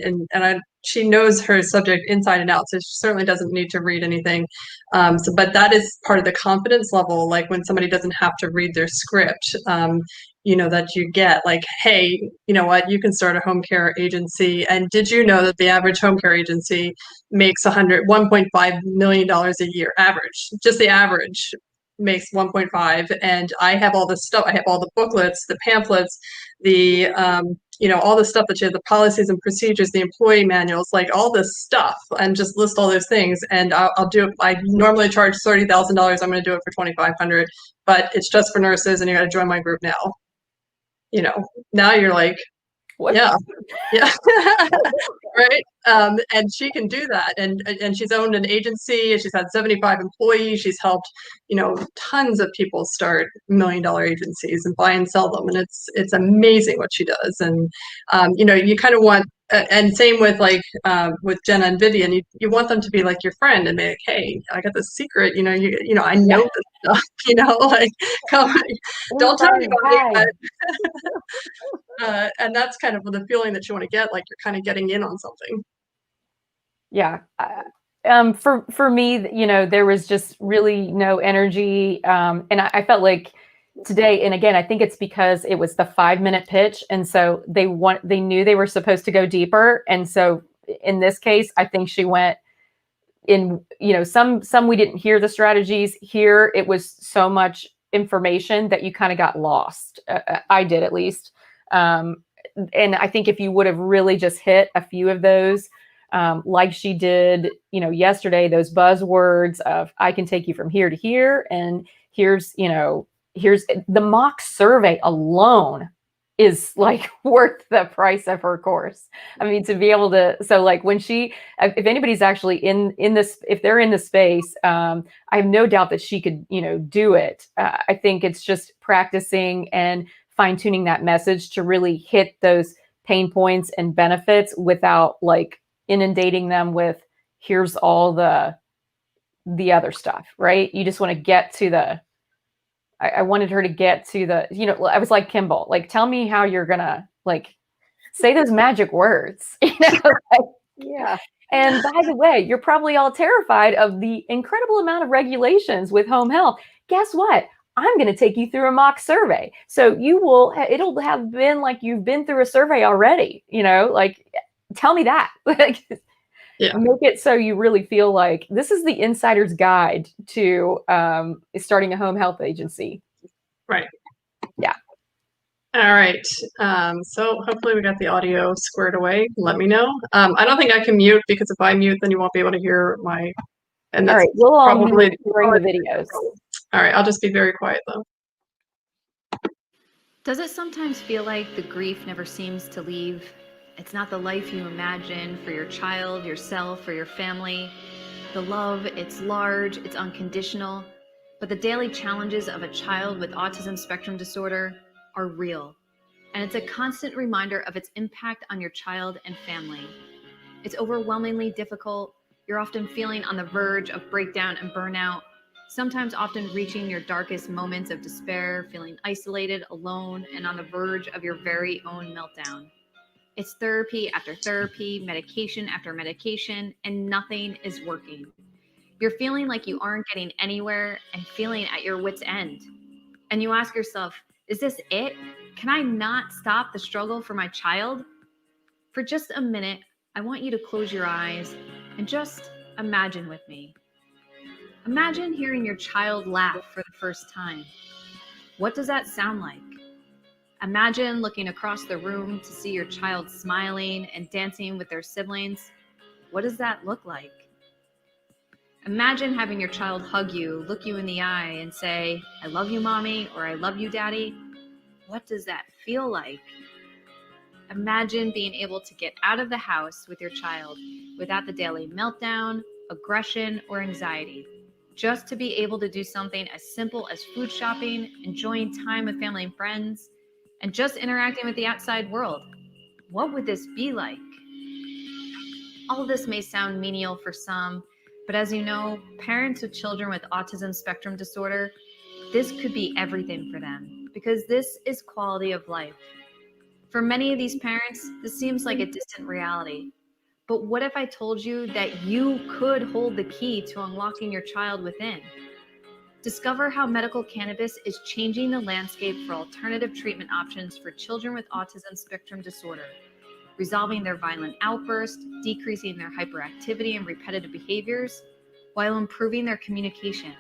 she knows her subject inside and out, so she certainly doesn't need to read anything. But that is part of the confidence level, like when somebody doesn't have to read their script, that you get like, hey, you know what, you can start a home care agency. And did you know that the average home care agency makes $1.5 million a year average? Just the average makes 1.5. And I have all this stuff. I have all the booklets, the pamphlets, the all the stuff that you have, the policies and procedures, the employee manuals, like all this stuff, and just list all those things. And I'll do it. I normally charge $30,000. I'm going to do it for $2,500, but it's just for nurses, and you got to join my group now. Now you're like, What? Yeah. Yeah. Right. And she can do that. And she's owned an agency and she's had 75 employees. She's helped, tons of people start $1 million agencies and buy and sell them. And it's amazing what she does. And, you kind of want, and same with with Jenna and Vivian, you want them to be like your friend and be like, hey, I got this secret, I know this stuff, like, come, don't tell anybody, and that's kind of the feeling that you want to get, like you're kind of getting in on something. Yeah. For me, there was just really no energy. And I felt like today, and again, I think it's because it was the 5-minute pitch. And so they knew they were supposed to go deeper. And so in this case, I think she went in, some we didn't hear the strategies. Here, it was so much information that you kind of got lost. I did, at least. And I think if you would have really just hit a few of those, like she did, yesterday, those buzzwords of I can take you from here to here. And here's the mock survey alone is like worth the price of her course. I mean, to be able to, so like when if anybody's actually in this, if they're in the space, I have no doubt that she could, do it. I think it's just practicing and fine tuning that message to really hit those pain points and benefits without like inundating them with here's all the other stuff, right? You just want to get to I wanted her to get to I was like, Kimball, like, tell me how you're gonna like say those magic words, Yeah. And by the way, you're probably all terrified of the incredible amount of regulations with home health. Guess what? I'm going to take you through a mock survey. So it'll have been like you've been through a survey already, like, tell me that. Yeah. Make it so you really feel like this is the insider's guide to starting a home health agency. Right. Yeah. All right. So hopefully we got the audio squared away. Let me know. I don't think I can mute, because if I mute, then you won't be able to hear my. And that's all right. We'll all probably mute during the videos. All right. I'll just be very quiet though. Does it sometimes feel like the grief never seems to leave? It's not the life you imagine for your child, yourself, or your family. The love, it's large, it's unconditional, but the daily challenges of a child with autism spectrum disorder are real. And it's a constant reminder of its impact on your child and family. It's overwhelmingly difficult. You're often feeling on the verge of breakdown and burnout, sometimes often reaching your darkest moments of despair, feeling isolated, alone, and on the verge of your very own meltdown. It's therapy after therapy, medication after medication, and nothing is working. You're feeling like you aren't getting anywhere and feeling at your wit's end. And you ask yourself, is this it? Can I not stop the struggle for my child? For just a minute, I want you to close your eyes and just imagine with me. Imagine hearing your child laugh for the first time. What does that sound like? Imagine looking across the room to see your child smiling and dancing with their siblings. What does that look like? Imagine having your child hug you, look you in the eye, and say, I love you, Mommy, or I love you, Daddy. What does that feel like? Imagine being able to get out of the house with your child without the daily meltdown, aggression, or anxiety. Just to be able to do something as simple as food shopping, enjoying time with family and friends, and just interacting with the outside world. What would this be like? All of this may sound menial for some, but as you know, parents with children with autism spectrum disorder, this could be everything for them, because this is quality of life. For many of these parents, this seems like a distant reality. But what if I told you that you could hold the key to unlocking your child within? Discover how medical cannabis is changing the landscape for alternative treatment options for children with autism spectrum disorder, resolving their violent outbursts, decreasing their hyperactivity and repetitive behaviors, while improving their communication.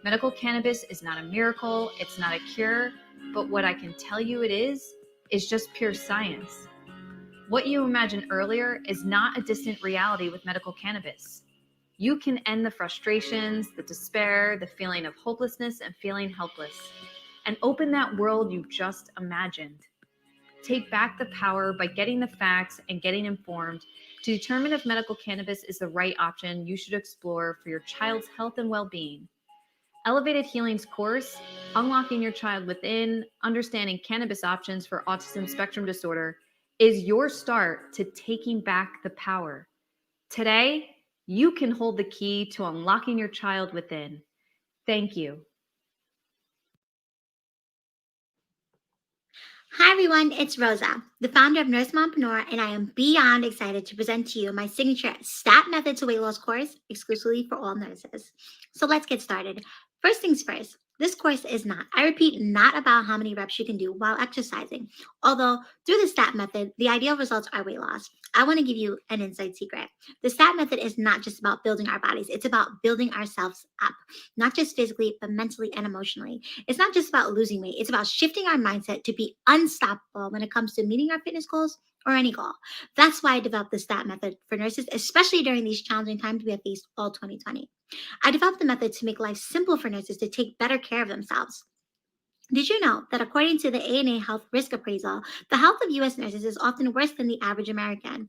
Medical cannabis is not a miracle, it's not a cure, but what I can tell you it is just pure science. What you imagined earlier is not a distant reality with medical cannabis. You can end the frustrations, the despair, the feeling of hopelessness and feeling helpless, and open that world you just imagined. Take back the power by getting the facts and getting informed to determine if medical cannabis is the right option you should explore for your child's health and well-being. Elevated Healing's course, Unlocking Your Child Within, Understanding Cannabis Options for Autism Spectrum Disorder, is your start to taking back the power. Today, you can hold the key to unlocking your child within. Thank you. Hi everyone, it's Rosa, the founder of Nurse Mompreneur, and I am beyond excited to present to you my signature STAT Method to Weight Loss course exclusively for all nurses. So let's get started. First things first, this course is not, I repeat, not about how many reps you can do while exercising. Although through the STAT method, the ideal results are weight loss. I want to give you an inside secret. The STAT method is not just about building our bodies. It's about building ourselves up, not just physically, but mentally and emotionally. It's not just about losing weight. It's about shifting our mindset to be unstoppable when it comes to meeting our fitness goals or any goal. That's why I developed the STAT method for nurses, especially during these challenging times we have faced all 2020. I developed the method to make life simple for nurses to take better care of themselves. Did you know that according to the ANA Health Risk Appraisal, the health of U.S. nurses is often worse than the average American?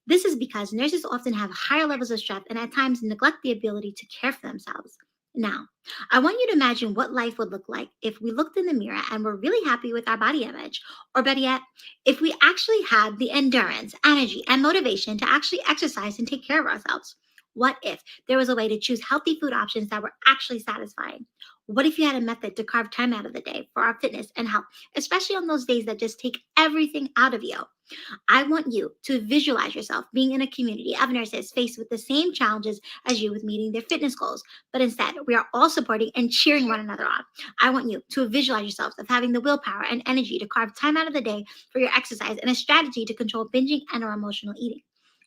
This is because nurses often have higher levels of stress and at times neglect the ability to care for themselves. Now, I want you to imagine what life would look like if we looked in the mirror and were really happy with our body image. Or better yet, if we actually had the endurance, energy, and motivation to actually exercise and take care of ourselves. What if there was a way to choose healthy food options that were actually satisfying? What if you had a method to carve time out of the day for our fitness and health, especially on those days that just take everything out of you? I want you to visualize yourself being in a community of nurses faced with the same challenges as you with meeting their fitness goals, but instead we are all supporting and cheering one another on. I want you to visualize yourself of having the willpower and energy to carve time out of the day for your exercise and a strategy to control binging and or emotional eating.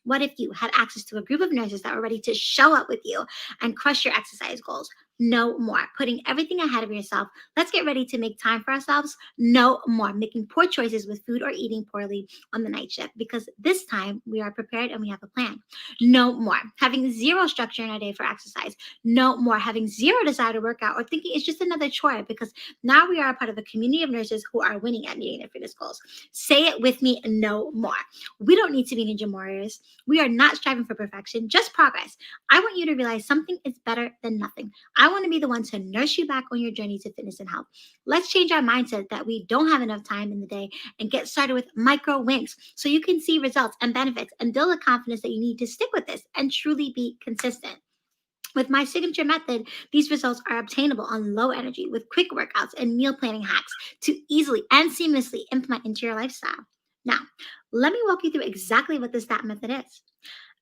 What if you had access to a group of nurses that were ready to show up with you and crush your exercise goals? No more putting everything ahead of yourself. Let's get ready to make time for ourselves. No more making poor choices with food or eating poorly on the night shift, because this time we are prepared and we have a plan. No more having zero structure in our day for exercise. No more having zero desire to work out or thinking it's just another chore, because now we are a part of a community of nurses who are winning at meeting their fitness goals. Say it with me, no more. We don't need to be ninja warriors. We are not striving for perfection, just progress. I want you to realize something is better than nothing. I want to be the one to nurse you back on your journey to fitness and health. Let's change our mindset that we don't have enough time in the day and get started with micro wins so you can see results and benefits and build the confidence that you need to stick with this and truly be consistent. With my signature method, these results are obtainable on low energy with quick workouts and meal planning hacks to easily and seamlessly implement into your lifestyle. Now, let me walk you through exactly what the STAT method is.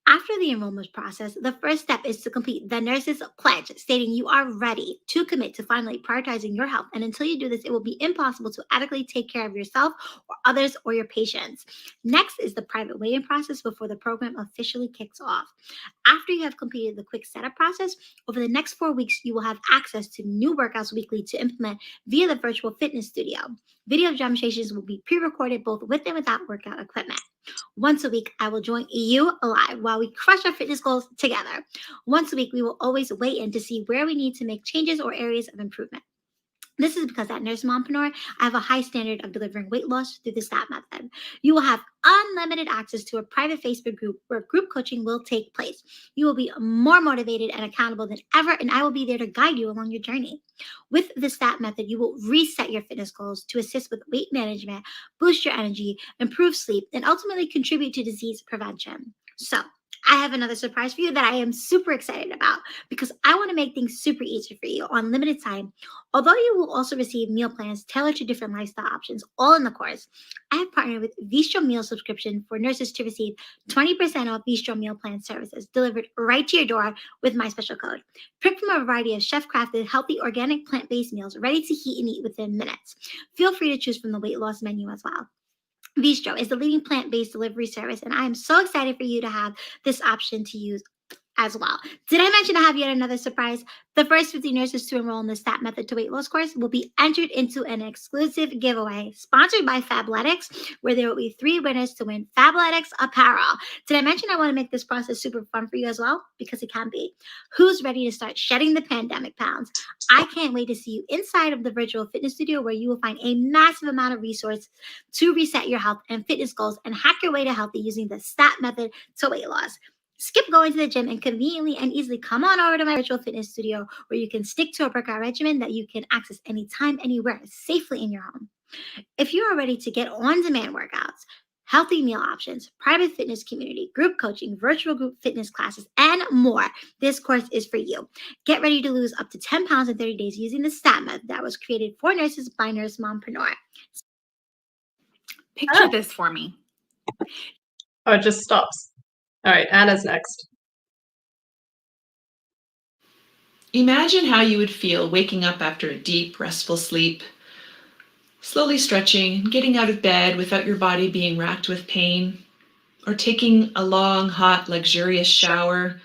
After the enrollment process, the first step is to complete the nurse's pledge, stating you are ready to commit to finally prioritizing your health. And until you do this, it will be impossible to adequately take care of yourself or others or your patients. Next is the private weigh-in process before the program officially kicks off. After you have completed the quick setup process, over the next 4 weeks, you will have access to new workouts weekly to implement via the virtual fitness studio. Video demonstrations will be pre-recorded both with and without workout equipment. Once a week, I will join you live while we crush our fitness goals together. Once a week, we will always weigh in to see where we need to make changes or areas of improvement. This is because at Nurse Mompreneur, I have a high standard of delivering weight loss through the STAT method. You will have unlimited access to a private Facebook group where group coaching will take place. You will be more motivated and accountable than ever, and I will be there to guide you along your journey. With the STAT method, you will reset your fitness goals to assist with weight management, boost your energy, improve sleep, and ultimately contribute to disease prevention. So, I have another surprise for you that I am super excited about because I want to make things super easy for you on limited time. Although you will also receive meal plans tailored to different lifestyle options, all in the course, I have partnered with Bistro Meal Subscription for nurses to receive 20% off Bistro Meal Plan services delivered right to your door with my special code. Pick from a variety of chef-crafted, healthy, organic, plant-based meals ready to heat and eat within minutes. Feel free to choose from the weight loss menu as well. Bistro is the leading plant-based delivery service, and I am so excited for you to have this option to use as well. Did I mention I have yet another surprise? The first 50 nurses to enroll in the STAT Method to Weight Loss course will be entered into an exclusive giveaway sponsored by Fabletics, where there will be 3 winners to win Fabletics apparel. Did I mention I want to make this process super fun for you as well? Because it can be. Who's ready to start shedding the pandemic pounds? I can't wait to see you inside of the virtual fitness studio, where you will find a massive amount of resources to reset your health and fitness goals and hack your way to healthy using the STAT Method to Weight Loss. Skip going to the gym and conveniently and easily come on over to my virtual fitness studio, where you can stick to a workout regimen that you can access anytime, anywhere, safely in your home. If you are ready to get on-demand workouts, healthy meal options, private fitness community, group coaching, virtual group fitness classes, and more, this course is for you. Get ready to lose up to 10 pounds in 30 days using the STAT method that was created for nurses by Nurse Mompreneur. Picture this for me. Oh, it just stops. All right, Anna's next. Imagine how you would feel waking up after a deep, restful sleep, slowly stretching, getting out of bed without your body being racked with pain, or taking a long, hot, luxurious shower,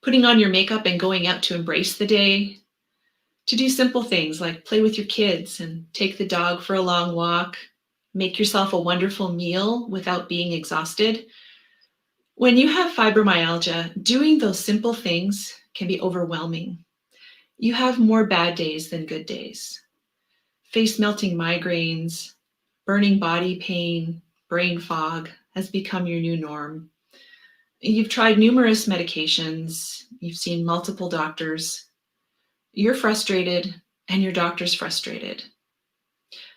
putting on your makeup and going out to embrace the day, to do simple things like play with your kids and take the dog for a long walk, make yourself a wonderful meal without being exhausted. When you have fibromyalgia, doing those simple things can be overwhelming. You have more bad days than good days. Face-melting migraines, burning body pain, brain fog has become your new norm. You've tried numerous medications, you've seen multiple doctors. You're frustrated and your doctor's frustrated.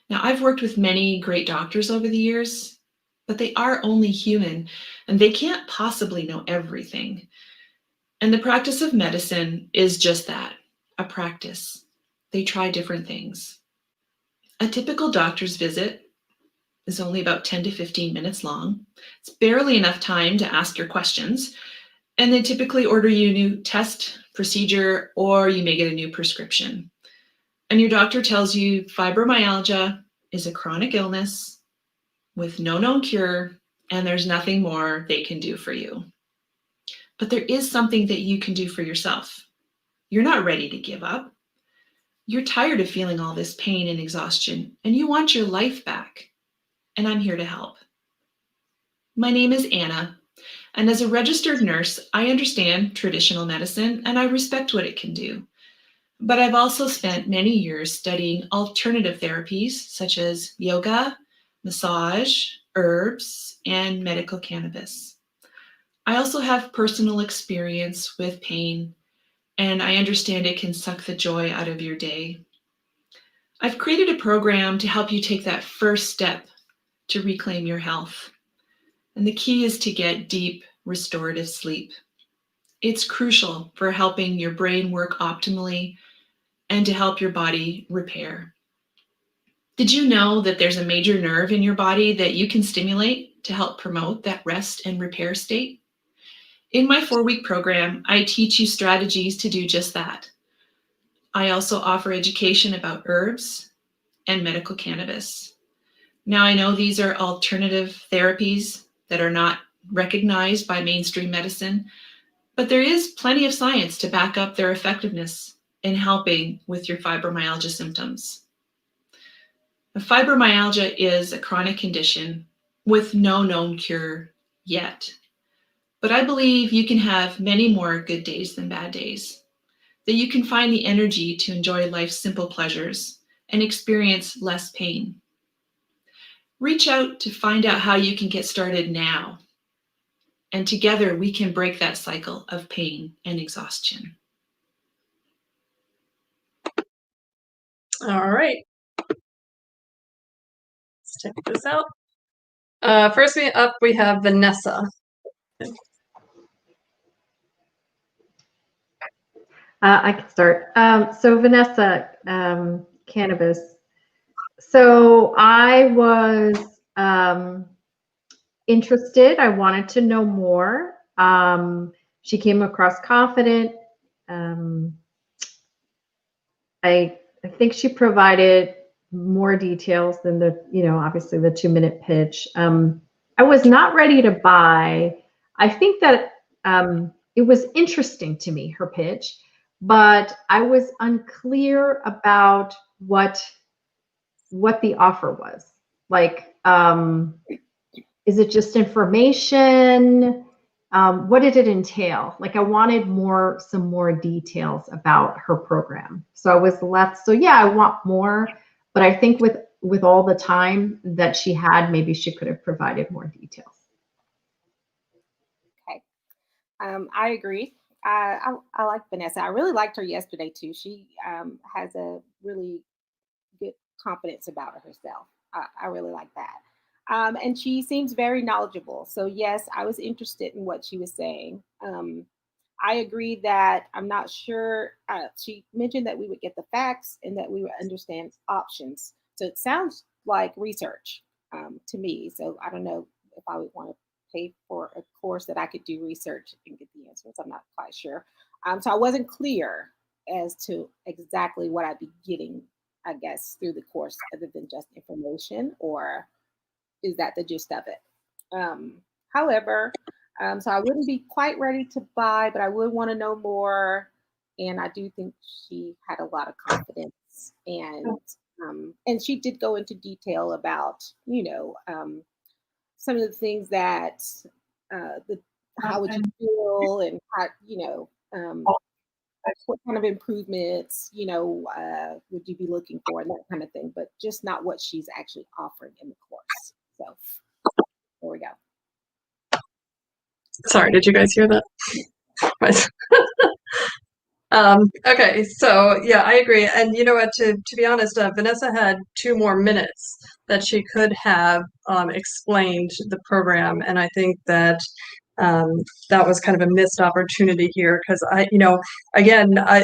Now, I've worked with many great doctors over the years, but they are only human and they can't possibly know everything. And the practice of medicine is just that, a practice. They try different things. A typical doctor's visit is only about 10 to 15 minutes long. It's barely enough time to ask your questions, and they typically order you a new test, procedure, or you may get a new prescription. And your doctor tells you fibromyalgia is a chronic illness with no known cure, and there's nothing more they can do for you. But there is something that you can do for yourself. You're not ready to give up. You're tired of feeling all this pain and exhaustion, and you want your life back. And I'm here to help. My name is Anna, and as a registered nurse, I understand traditional medicine and I respect what it can do. But I've also spent many years studying alternative therapies such as yoga, massage, herbs, and medical cannabis. I also have personal experience with pain, and I understand it can suck the joy out of your day. I've created a program to help you take that first step to reclaim your health. And the key is to get deep, restorative sleep. It's crucial for helping your brain work optimally and to help your body repair. Did you know that there's a major nerve in your body that you can stimulate to help promote that rest and repair state? In my 4-week program, I teach you strategies to do just that. I also offer education about herbs and medical cannabis. Now, I know these are alternative therapies that are not recognized by mainstream medicine, but there is plenty of science to back up their effectiveness in helping with your fibromyalgia symptoms. Fibromyalgia is a chronic condition with no known cure yet. But I believe you can have many more good days than bad days, that you can find the energy to enjoy life's simple pleasures and experience less pain. Reach out to find out how you can get started now. And together we can break that cycle of pain and exhaustion. All right. Let's check this out. First up, we have Vanessa. I can start. So Vanessa, Cannabis. So I was interested. I wanted to know more. She came across confident. I think she provided more details than the, obviously the 2-minute pitch. I was not ready to buy. I think that it it was interesting to me, her pitch, but I was unclear about what the offer was. Like, is it just information? What did it entail? Like, I wanted some more details about her program. So I was left, so yeah, I want more, but I think with all the time that she had, maybe she could have provided more details. Okay. I agree. I like Vanessa. I really liked her yesterday too. She has a really good confidence about herself. I really like that. And she seems very knowledgeable. So yes, I was interested in what she was saying. I agree that I'm not sure. She mentioned that we would get the facts and that we would understand options. So it sounds like research to me. So I don't know if I would want to pay for a course that I could do research and get the answers. I'm not quite sure. So I wasn't clear as to exactly what I'd be getting, I guess, through the course other than just information, or is that the gist of it? However, so I wouldn't be quite ready to buy, but I would want to know more. And I do think she had a lot of confidence, and she did go into detail about, some of the things that how would you feel, and how, what kind of improvements, would you be looking for, and that kind of thing, but just not what she's actually offering in the course. So there we go. Sorry, did you guys hear that? Okay, so yeah, I agree. And you know what, to be honest, Vanessa had 2 more minutes that she could have explained the program. And I think that that was kind of a missed opportunity here, because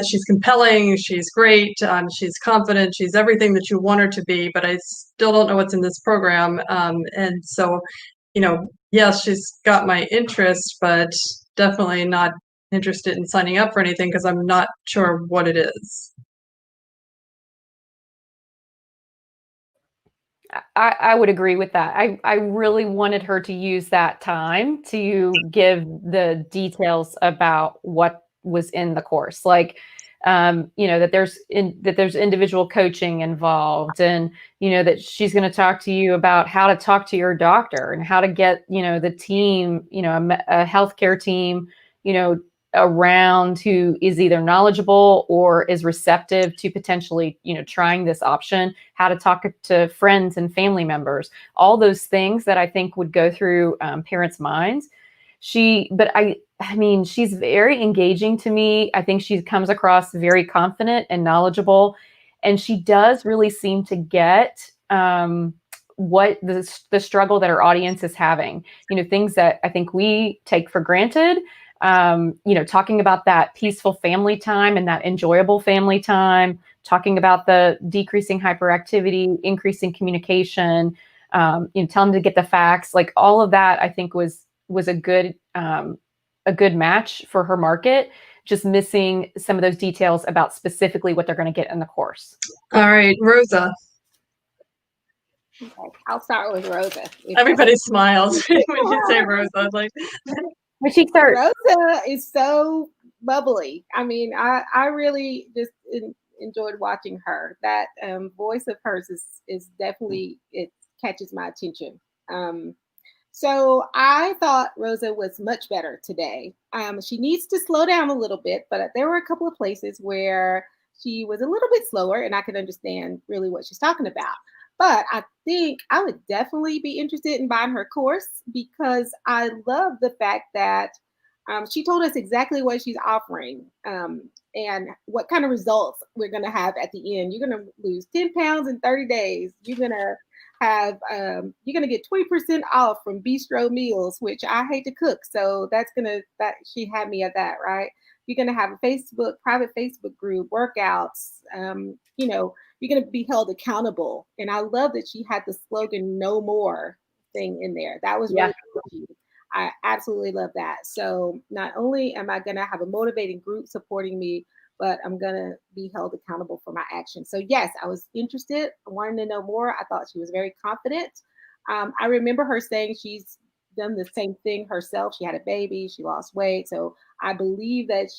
she's compelling, she's great, she's confident, she's everything that you want her to be, but I still don't know what's in this program. And so, yes, she's got my interest, but definitely not interested in signing up for anything because I'm not sure what it is. I would agree with that. I really wanted her to use that time to give the details about what was in the course, like that there's individual coaching involved, and that she's going to talk to you about how to talk to your doctor and how to get the team, a healthcare team, around who is either knowledgeable or is receptive to potentially, trying this option, how to talk to friends and family members, all those things that I think would go through parents' minds. I mean, she's very engaging to me. I think she comes across very confident and knowledgeable, and she does really seem to get what the struggle that her audience is having, things that I think we take for granted. Talking about that peaceful family time and that enjoyable family time, talking about the decreasing hyperactivity, increasing communication, tell them to get the facts, like all of that, I think was a good match for her market, just missing some of those details about specifically what they're going to get in the course. All right, Rosa. Okay, I'll start with Rosa. Everybody smiles when you say Rosa. Like, Rosa is so bubbly. I mean, I really just enjoyed watching her. That voice of hers is definitely, it catches my attention. So I thought Rosa was much better today. She needs to slow down a little bit, but there were a couple of places where she was a little bit slower, and I could understand really what she's talking about. But I think I would definitely be interested in buying her course, because I love the fact that she told us exactly what she's offering and what kind of results we're going to have at the end. You're going to lose 10 pounds in 30 days. You're going to have, you're going to get 20% off from bistro meals, which I hate to cook. So that she had me at that, right? You're going to have a private Facebook group, workouts, you're going to be held accountable. And I love that she had the slogan "No More" thing in there. That was really cool. I absolutely love that. So not only am I going to have a motivating group supporting me, but I'm going to be held accountable for my actions. So yes, I was interested. I wanted to know more. I thought she was very confident. I remember her saying she's done the same thing herself. She had a baby, she lost weight. So I believe that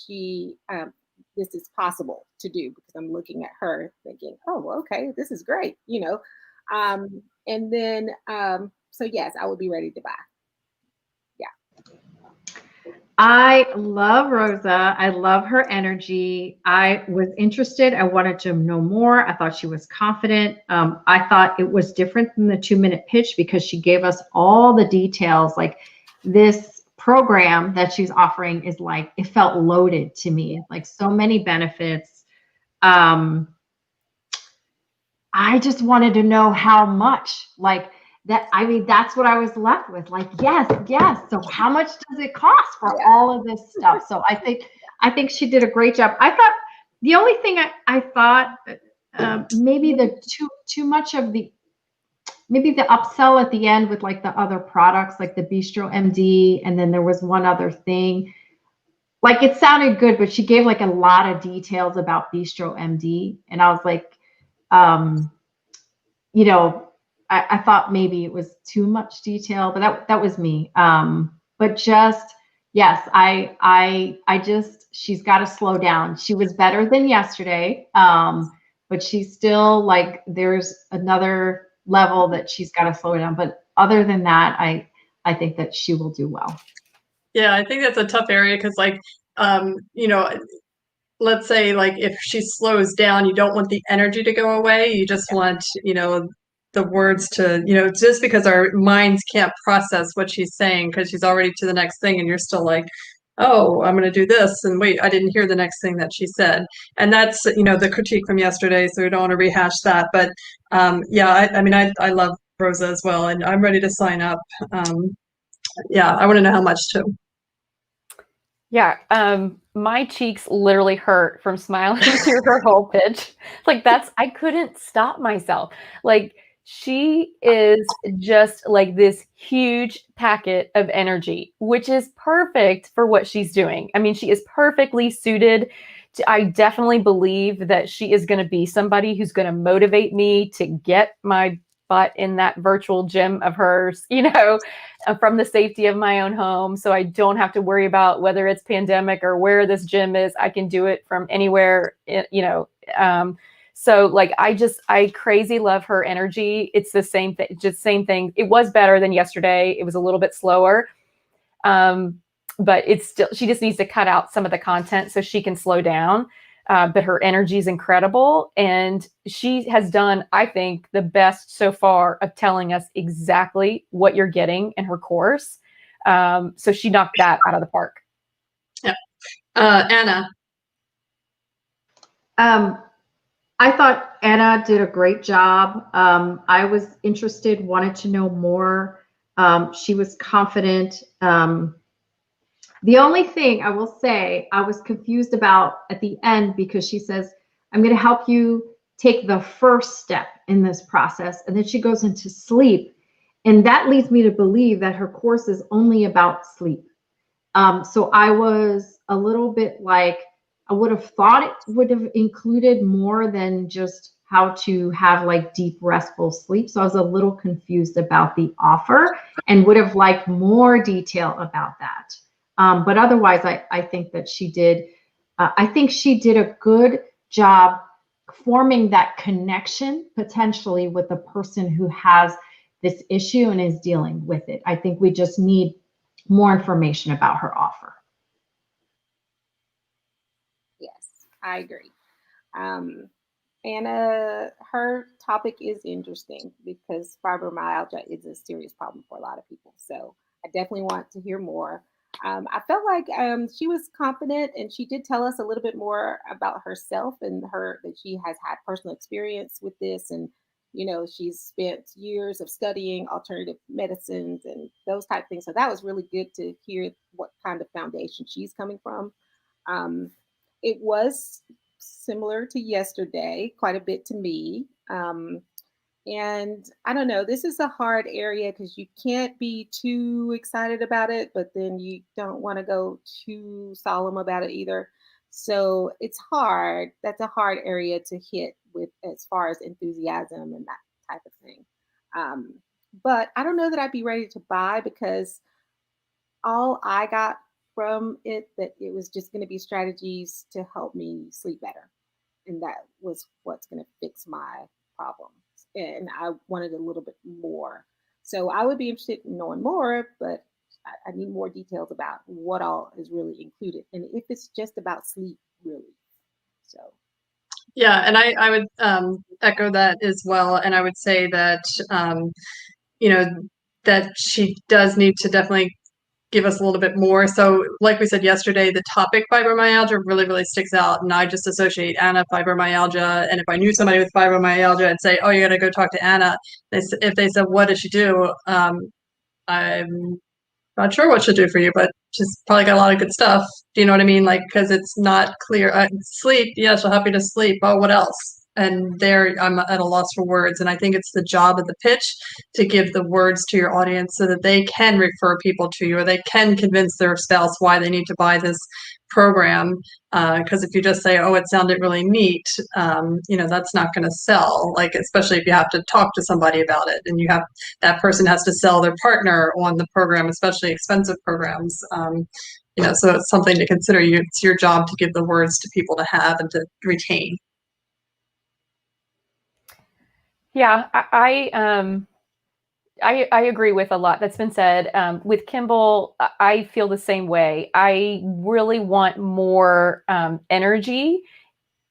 this is possible to do because I'm looking at her thinking, oh, well, okay, this is great, and then, so yes, I would be ready to buy. I love Rosa. I love her energy. I was interested. I wanted to know more. I thought she was confident. I thought it was different than the 2-minute pitch because she gave us all the details. Like this program that she's offering is like, it felt loaded to me, like so many benefits. I just wanted to know how much, like, that, I mean, that's what I was left with. Like, yes. So how much does it cost for all of this stuff? So I think she did a great job. I thought the only thing I thought maybe the too much of maybe the upsell at the end with like the other products, like the Bistro MD, and then there was one other thing. Like it sounded good, but she gave like a lot of details about Bistro MD, and I was like, I thought maybe it was too much detail, but that was me. But just, yes, she's got to slow down. She was better than yesterday. But she's still like, there's another level that she's got to slow down. But other than that, I think that she will do well. Yeah, I think that's a tough area because let's say like if she slows down, you don't want the energy to go away. You just want, the words to, just because our minds can't process what she's saying because she's already to the next thing and you're still like, oh, I'm going to do this. And wait, I didn't hear the next thing that she said. And that's, the critique from yesterday. So we don't want to rehash that. But I love Rosa as well. And I'm ready to sign up. I want to know how much too. Yeah, my cheeks literally hurt from smiling through her whole pitch. Like I couldn't stop myself. Like she is just like this huge packet of energy, which is perfect for what she's doing. I mean, she is perfectly suited. I definitely believe that she is going to be somebody who's going to motivate me to get my butt in that virtual gym of hers, from the safety of my own home. So I don't have to worry about whether it's pandemic or where this gym is. I can do it from anywhere, so like, I crazy love her energy. It's the same thing, just same thing. It was better than yesterday. It was a little bit slower. But it's still, she just needs to cut out some of the content so she can slow down. But her energy is incredible. And she has done, I think, the best so far of telling us exactly what you're getting in her course. So she knocked that out of the park. Yeah. Anna. I thought Anna did a great job. I was interested, wanted to know more. She was confident. The only thing I will say I was confused about at the end because she says, I'm going to help you take the first step in this process. And then she goes into sleep. And that leads me to believe that her course is only about sleep. So I was a little bit like, I would have thought it would have included more than just how to have like deep restful sleep. So I was a little confused about the offer and would have liked more detail about that. But otherwise, I think that she did. I think she did a good job forming that connection potentially with the person who has this issue and is dealing with it. I think we just need more information about her offer. Yes, I agree. Anna, her topic is interesting because fibromyalgia is a serious problem for a lot of people. So I definitely want to hear more. I felt like she was confident, and she did tell us a little bit more about herself and that she has had personal experience with this, and she's spent years of studying alternative medicines and those type of things. So that was really good to hear what kind of foundation she's coming from. It was similar to yesterday, quite a bit to me. And I don't know, this is a hard area because you can't be too excited about it, but then you don't want to go too solemn about it either. So it's hard. That's a hard area to hit with as far as enthusiasm and that type of thing. But I don't know that I'd be ready to buy because all I got from it that it was just going to be strategies to help me sleep better. And that was what's going to fix my problems. And I wanted a little bit more. So I would be interested in knowing more, but I need more details about what all is really included. And if it's just about sleep, really. So. Yeah, and I would echo that as well. And I would say that, you know, that she does need to definitely give us a little bit more. So like we said yesterday, the topic fibromyalgia really, really sticks out. And I just associate Anna fibromyalgia. And if I knew somebody with fibromyalgia, I'd say, oh, you got to go talk to Anna. If they said, what does she do? I'm not sure what she'll do for you, but she's probably got a lot of good stuff. Do you know what I mean? Like, because it's not clear. Sleep, yeah, she'll help you to sleep. Oh, what else? And there, I'm at a loss for words. And I think it's the job of the pitch to give the words to your audience so that they can refer people to you, or they can convince their spouse why they need to buy this program. Because if you just say, oh, it sounded really neat, you know, that's not going to sell. Like, especially if you have to talk to somebody about it, and you have that person has to sell their partner on the program, especially expensive programs. You know, so it's something to consider. It's your job to give the words to people to have and to retain. Yeah, I agree with a lot that's been said. With Kimball, I feel the same way. I really want more energy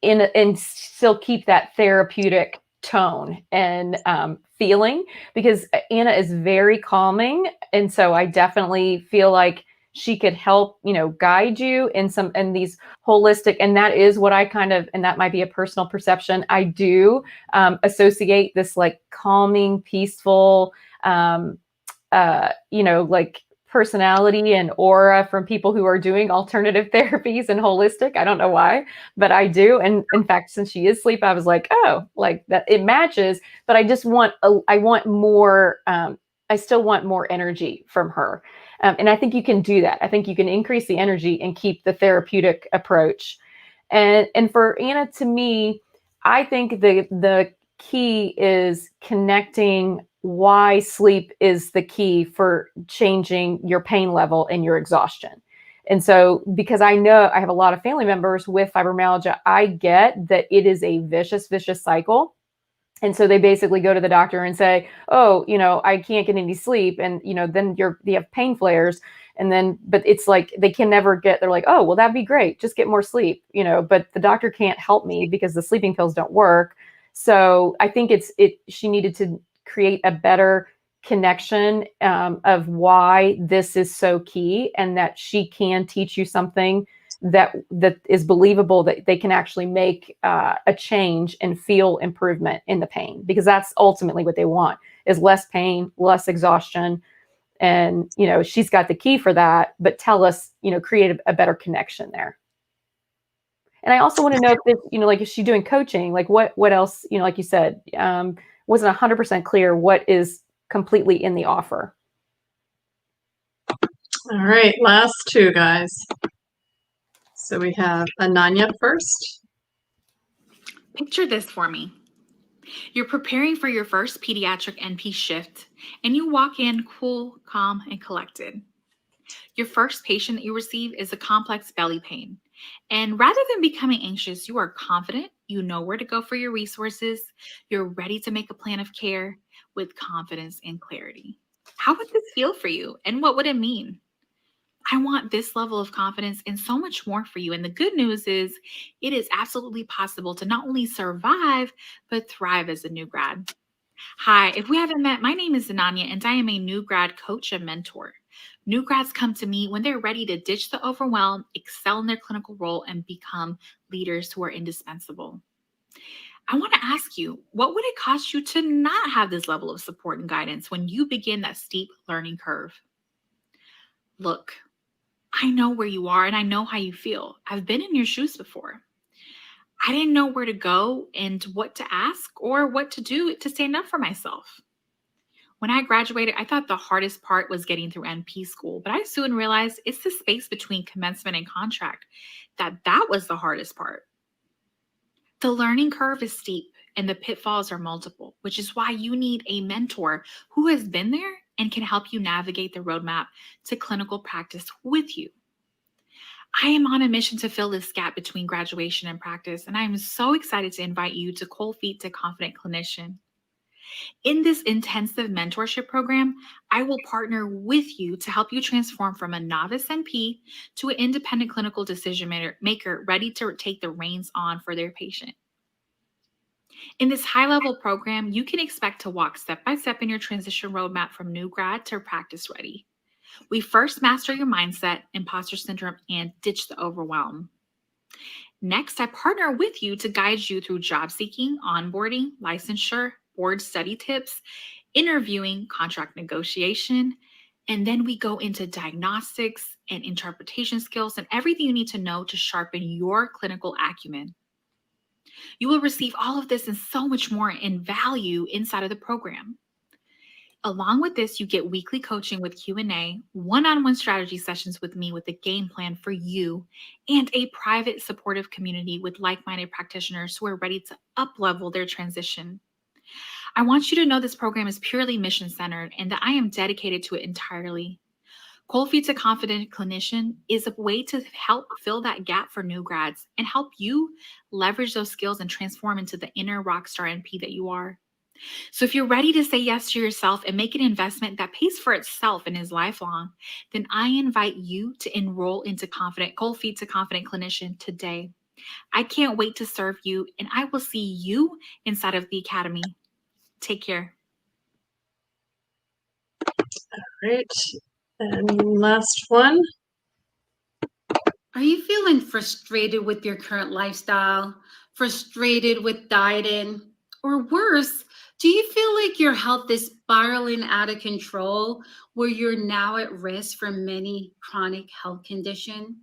and still keep that therapeutic tone and feeling, because Anna is very calming. And so I definitely feel like she could help, you know, guide you in these holistic, and that is what I kind of, and that might be a personal perception. I do associate this like calming, peaceful, you know, like personality and aura from people who are doing alternative therapies and holistic. I don't know why, but I do. And in fact, since she is sleep, I was like, oh, like that it matches, but I just want, I want more, I still want more energy from her. And I think you can do that. I think you can increase the energy and keep the therapeutic approach. And for Anna, to me, I think the key is connecting why sleep is the key for changing your pain level and your exhaustion. And so, because I know I have a lot of family members with fibromyalgia, I get that it is a vicious cycle. And so they basically go to the doctor and say, oh, you know, I can't get any sleep. And, you know, then you have pain flares. And then, but it's like, they can never get, they're like, oh, well, that'd be great. Just get more sleep, you know, but the doctor can't help me because the sleeping pills don't work. So I think she needed to create a better connection of why this is so key, and that she can teach you something that is believable, that they can actually make a change and feel improvement in the pain, because that's ultimately what they want, is less pain, less exhaustion. And, you know, she's got the key for that, but tell us, you know, create a better connection there. And I also want to know if, you know, like, is she doing coaching? Like what else, you know, like you said, wasn't 100% clear what is completely in the offer. All right, last two, guys. So we have Ananya first. Picture this for me. You're preparing for your first pediatric NP shift, and you walk in cool, calm, and collected. Your first patient that you receive is a complex belly pain. And rather than becoming anxious, you are confident, you know where to go for your resources, you're ready to make a plan of care with confidence and clarity. How would this feel for you, and what would it mean? I want this level of confidence and so much more for you. And the good news is it is absolutely possible to not only survive, but thrive as a new grad. Hi, if we haven't met, my name is Ananya, and I am a new grad coach and mentor. New grads come to me when they're ready to ditch the overwhelm, excel in their clinical role, and become leaders who are indispensable. I want to ask you, what would it cost you to not have this level of support and guidance when you begin that steep learning curve? Look, I know where you are and I know how you feel. I've been in your shoes before. I didn't know where to go and what to ask or what to do to stand up for myself. When I graduated, I thought the hardest part was getting through NP school, but I soon realized it's the space between commencement and contract that was the hardest part. The learning curve is steep and the pitfalls are multiple, which is why you need a mentor who has been there and can help you navigate the roadmap to clinical practice with you. I am on a mission to fill this gap between graduation and practice, and I am so excited to invite you to Cold Feet to Confident Clinician. In this intensive mentorship program, I will partner with you to help you transform from a novice NP to an independent clinical decision maker ready to take the reins on for their patient. In this high-level program, you can expect to walk step-by-step in your transition roadmap from new grad to practice ready. We first master your mindset, imposter syndrome, and ditch the overwhelm. Next, I partner with you to guide you through job seeking, onboarding, licensure, board study tips, interviewing, contract negotiation, and then we go into diagnostics and interpretation skills and everything you need to know to sharpen your clinical acumen. You will receive all of this and so much more in value inside of the program. Along with this, you get weekly coaching with Q&A, one-on-one strategy sessions with me with a game plan for you, and a private supportive community with like-minded practitioners who are ready to up-level their transition. I want you to know this program is purely mission-centered and that I am dedicated to it entirely. Cold Feet to Confident Clinician is a way to help fill that gap for new grads and help you leverage those skills and transform into the inner rockstar NP that you are. So if you're ready to say yes to yourself and make an investment that pays for itself and is lifelong, then I invite you to enroll into Cold Feet to Confident Clinician today. I can't wait to serve you, and I will see you inside of the academy. Take care. Great. And last one. Are you feeling frustrated with your current lifestyle? Frustrated with dieting? Or worse, do you feel like your health is spiraling out of control where you're now at risk for many chronic health conditions?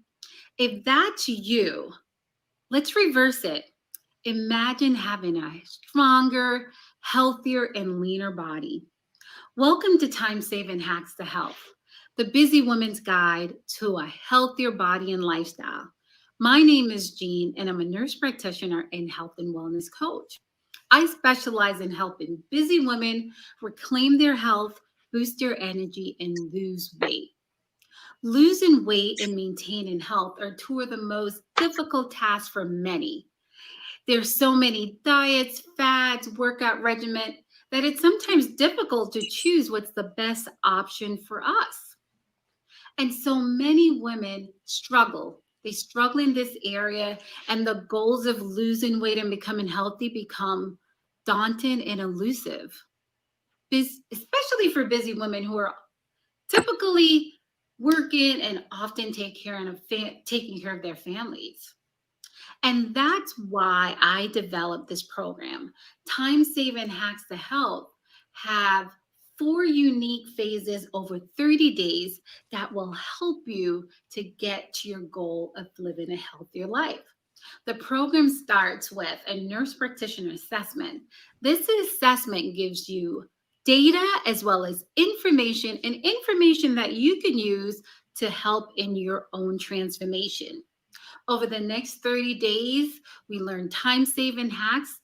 If that's you, let's reverse it. Imagine having a stronger, healthier, and leaner body. Welcome to Time Saving Hacks to Health, the busy woman's guide to a healthier body and lifestyle. My name is Jean, and I'm a nurse practitioner and health and wellness coach. I specialize in helping busy women reclaim their health, boost their energy, and lose weight. Losing weight and maintaining health are two of the most difficult tasks for many. There's so many diets, fads, workout regimen that it's sometimes difficult to choose what's the best option for us. And so many women struggle. They struggle in this area, and the goals of losing weight and becoming healthy become daunting and elusive, especially for busy women who are typically working and often taking care of their families. And that's why I developed this program. Time Saving Hacks to Health have 4 unique phases over 30 days that will help you to get to your goal of living a healthier life. The program starts with a nurse practitioner assessment. This assessment gives you data as well as information that you can use to help in your own transformation. Over the next 30 days, we learn time-saving hacks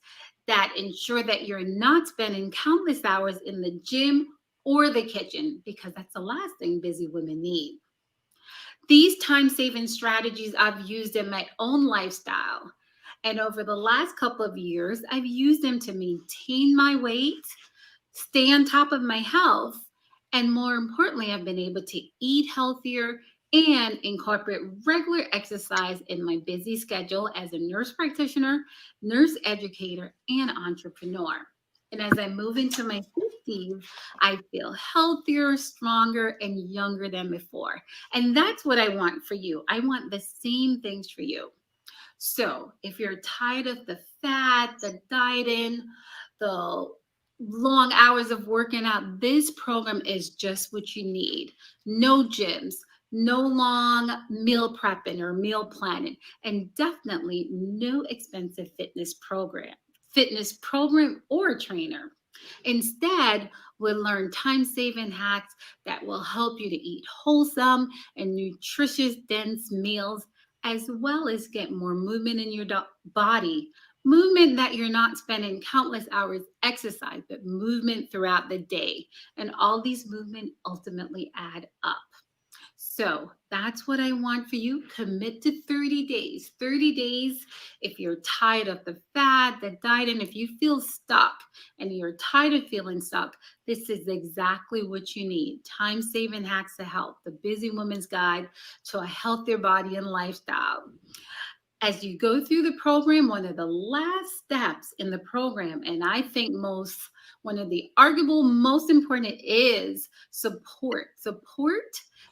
that ensure that you're not spending countless hours in the gym or the kitchen, because that's the last thing busy women need. These time-saving strategies I've used in my own lifestyle. And over the last couple of years, I've used them to maintain my weight, stay on top of my health, and more importantly, I've been able to eat healthier and incorporate regular exercise in my busy schedule as a nurse practitioner, nurse educator, and entrepreneur. And as I move into my 50s, I feel healthier, stronger, and younger than before. And that's what I want for you. I want the same things for you. So if you're tired of the fat, the dieting, the long hours of working out, this program is just what you need. No gyms, no long meal prepping or meal planning, and definitely no expensive fitness program or trainer. Instead, we'll learn time-saving hacks that will help you to eat wholesome and nutritious, dense meals, as well as get more movement in your body. Movement that you're not spending countless hours exercise, but movement throughout the day. And all these movements ultimately add up. So that's what I want for you. Commit to 30 days. 30 days. If you're tired of the fad, the diet, and if you feel stuck and you're tired of feeling stuck, this is exactly what you need. Time-saving hacks to help. The Busy Woman's Guide to a Healthier Body and Lifestyle. As you go through the program, one of the last steps in the program, and I think one of the arguable most important is support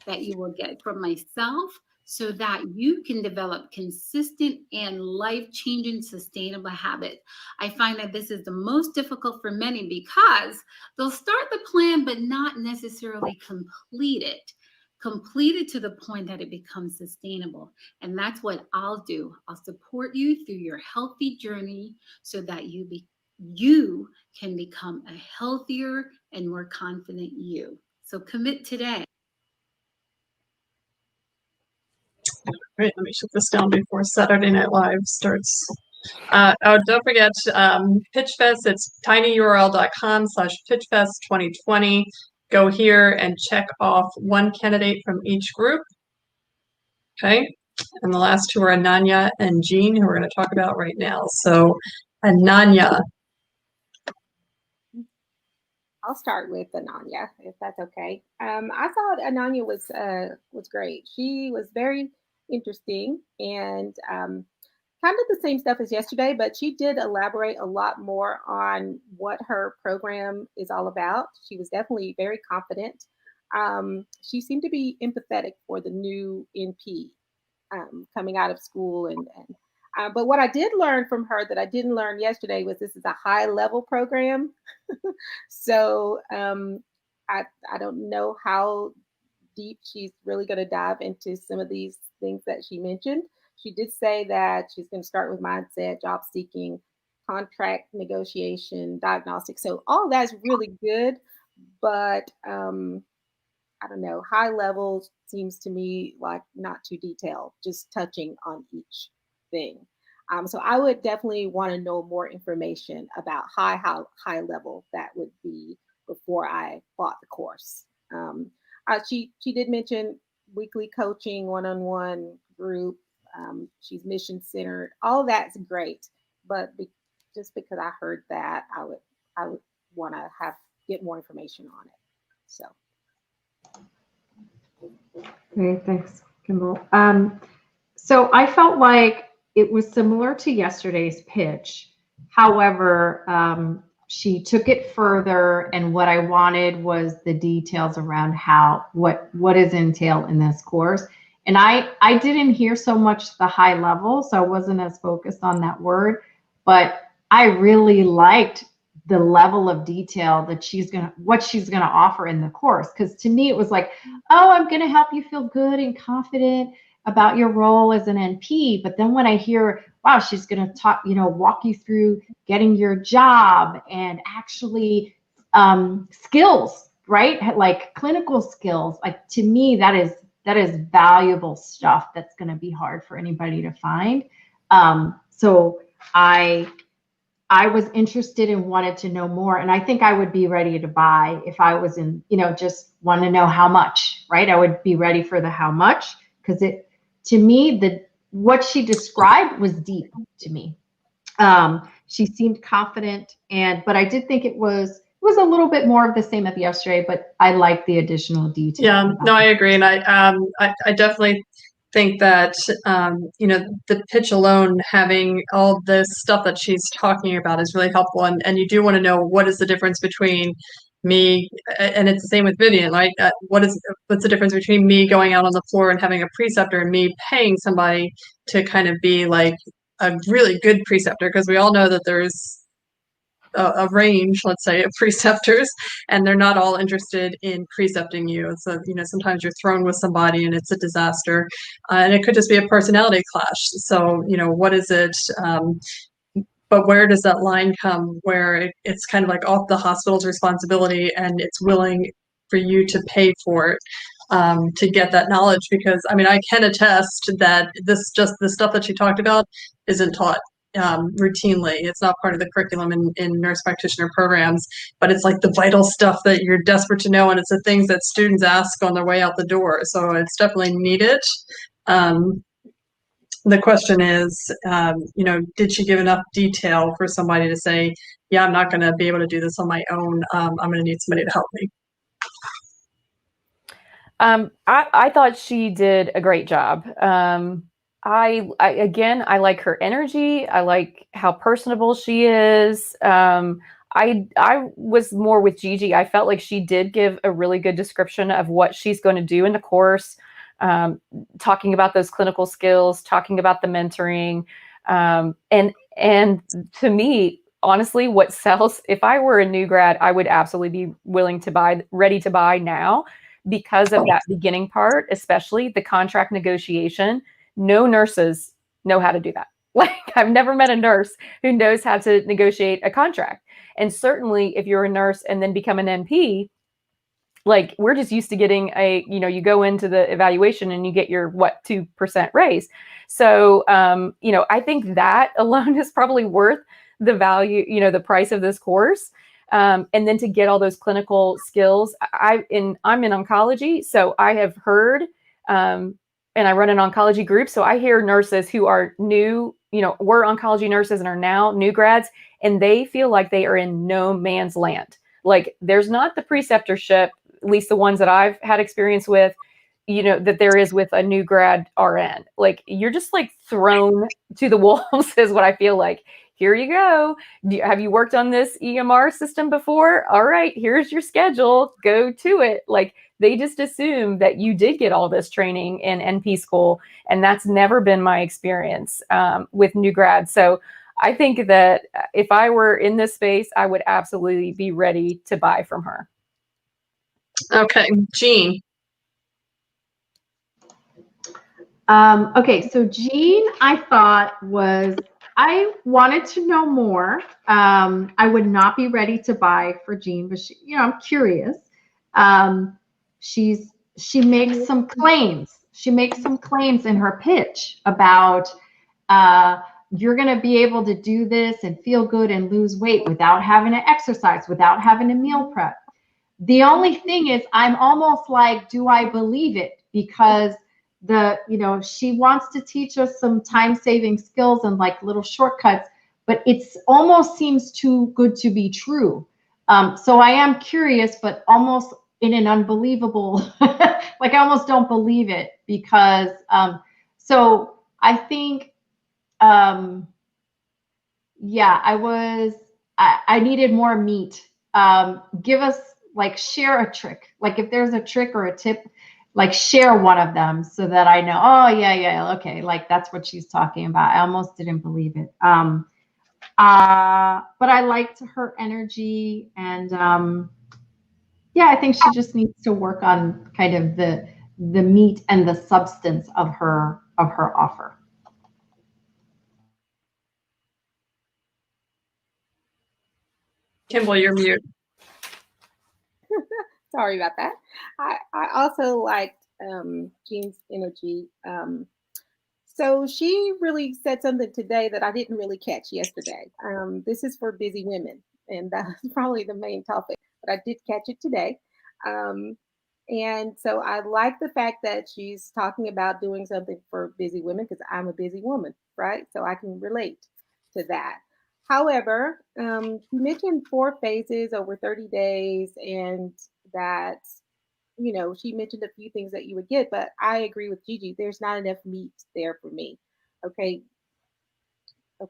that you will get from myself so that you can develop consistent and life-changing sustainable habits. I find that this is the most difficult for many because they'll start the plan but not necessarily complete it to the point that it becomes sustainable. And that's what I'll do. I'll support you through your healthy journey so that you can become a healthier and more confident you. So commit today. Great, let me shut this down before Saturday Night Live starts. Don't forget, Pitchfest, it's tinyurl.com/pitchfest2020. Go here and check off one candidate from each group. Okay, and the last two are Ananya and Jean, who we're going to talk about right now. So, Ananya. I'll start with Ananya, if that's okay. I thought Ananya was great. She was very interesting and kind of the same stuff as yesterday, but she did elaborate a lot more on what her program is all about. She was definitely very confident. She seemed to be empathetic for the new NP coming out of school. But what I did learn from her that I didn't learn yesterday was this is a high level program. So I don't know how deep she's really going to dive into some of these things that she mentioned. She did say that she's going to start with mindset, job seeking, contract negotiation, diagnostics. So all that's really good, but I don't know, high level seems to me like not too detailed, just touching on each thing. So I would definitely want to know more information about how high level that would be before I bought the course. She did mention weekly coaching, one-on-one group. She's mission centered. All that's great, but just because I heard that, I would want to get more information on it. So. Okay, thanks, Kimball. So I felt like it was similar to yesterday's pitch. However, she took it further, and what I wanted was the details around what is entailed in this course. And I didn't hear so much the high level, so I wasn't as focused on that word, but I really liked the level of detail that what she's gonna offer in the course. Because to me, it was like, oh, I'm gonna help you feel good and confident about your role as an NP. But then when I hear, wow, she's gonna talk, walk you through getting your job and actually skills, right? Like clinical skills. Like to me, that is valuable stuff that's gonna be hard for anybody to find. So I was interested and wanted to know more. And I think I would be ready to buy if I was in, just want to know how much, right? I would be ready for the how much, because to me, what she described was deep to me. She seemed confident, but I did think it was a little bit more of the same as yesterday, but I like the additional detail. Yeah, no, I agree. And I definitely think that, the pitch alone, having all this stuff that she's talking about is really helpful. And you do want to know what is the difference between me, and it's the same with Vivian, right? What's the difference between me going out on the floor and having a preceptor and me paying somebody to kind of be like a really good preceptor? Because we all know that there's a range, let's say, of preceptors, and they're not all interested in precepting you. So, sometimes you're thrown with somebody and it's a disaster, and it could just be a personality clash. So, what is it? But where does that line come where it's kind of like off the hospital's responsibility and it's willing for you to pay for it to get that knowledge? Because I can attest that the stuff that she talked about isn't taught routinely. It's not part of the curriculum in nurse practitioner programs, but it's like the vital stuff that you're desperate to know, and it's the things that students ask on their way out the door. So it's definitely needed. The question is, did she give enough detail for somebody to say, yeah, I'm not going to be able to do this on my own. I'm going to need somebody to help me. I thought she did a great job. I like her energy. I like how personable she is. I was more with Gigi. I felt like she did give a really good description of what she's going to do in the course, talking about those clinical skills, talking about the mentoring, and to me, honestly, what sells, if I were a new grad, I would absolutely be ready to buy now because of that beginning part, especially the contract negotiation. No nurses know how to do that. Like, I've never met a nurse who knows how to negotiate a contract. And certainly if you're a nurse and then become an NP, like, we're just used to getting you go into the evaluation and you get your 2% raise. So, I think that alone is probably worth the value, the price of this course. And then to get all those clinical skills, I'm in oncology. So I have heard, and I run an oncology group. So I hear nurses who are new, were oncology nurses and are now new grads, and they feel like they are in no man's land. Like, there's not the preceptorship, at least the ones that I've had experience with, that there is with a new grad RN. Like, you're just like thrown to the wolves is what I feel like. Here you go. Have you worked on this EMR system before? All right, here's your schedule. Go to it. Like, they just assume that you did get all this training in NP school. And that's never been my experience with new grads. So I think that if I were in this space, I would absolutely be ready to buy from her. Okay, Jean. Okay, so Jean, I wanted to know more. I would not be ready to buy for Jean, but I'm curious. She makes some claims. She makes some claims in her pitch about you're going to be able to do this and feel good and lose weight without having to exercise, without having to meal prep. The only thing is, I'm almost like, do I believe it? Because she wants to teach us some time-saving skills and like little shortcuts, but it's almost seems too good to be true. So I am curious, but almost in an unbelievable, like, I almost don't believe it because, so I think, I needed more meat. Give us, like, share a trick. Like, if there's a trick or a tip, like, share one of them so that I know, oh yeah, okay, like, that's what she's talking about. I almost didn't believe it. But I liked her energy, and I think she just needs to work on kind of the meat and the substance of her offer. Kimball, you're mute. Sorry about that. I also liked Jean's energy. So she really said something today that I didn't really catch yesterday. This is for busy women, and that's probably the main topic, but I did catch it today. And so I like the fact that she's talking about doing something for busy women, because I'm a busy woman, right? So I can relate to that. However, you mentioned 4 phases over 30 days, and that, she mentioned a few things that you would get, but I agree with Gigi. There's not enough meat there for me. Okay,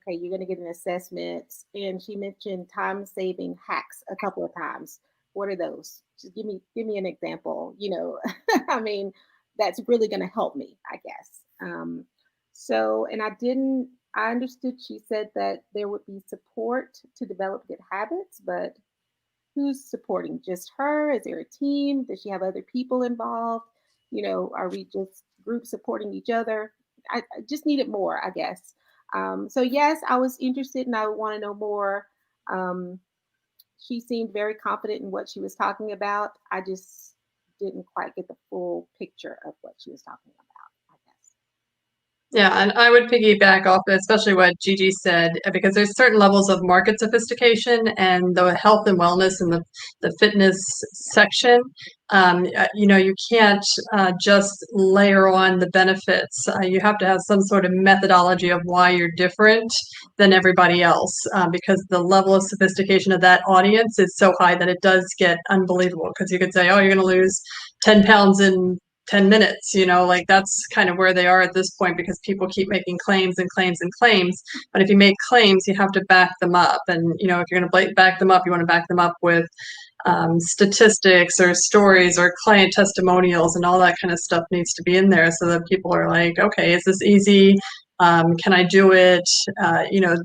you're going to get an assessment. And she mentioned time-saving hacks a couple of times. What are those? Just give me an example. I mean, that's really going to help me, I guess. I understood she said that there would be support to develop good habits, but who's supporting? Just her? Is there a team? Does she have other people involved? Are we just group supporting each other? I just needed more, I guess. So yes, I was interested and I want to know more. She seemed very confident in what she was talking about. I just didn't quite get the full picture of what she was talking about, I guess. Yeah, and I would piggyback off, especially what Gigi said, because there's certain levels of market sophistication and the health and wellness and the fitness section. You can't just layer on the benefits. You have to have some sort of methodology of why you're different than everybody else, because the level of sophistication of that audience is so high that it does get unbelievable. Because you could say, oh, you're going to lose 10 pounds in 10 minutes, like that's kind of where they are at this point, because people keep making claims and claims and claims. But if you make claims, you have to back them up. And, if you're going to back them up, you want to back them up with statistics or stories or client testimonials, and all that kind of stuff needs to be in there so that people are like, okay, is this easy? Can I do it?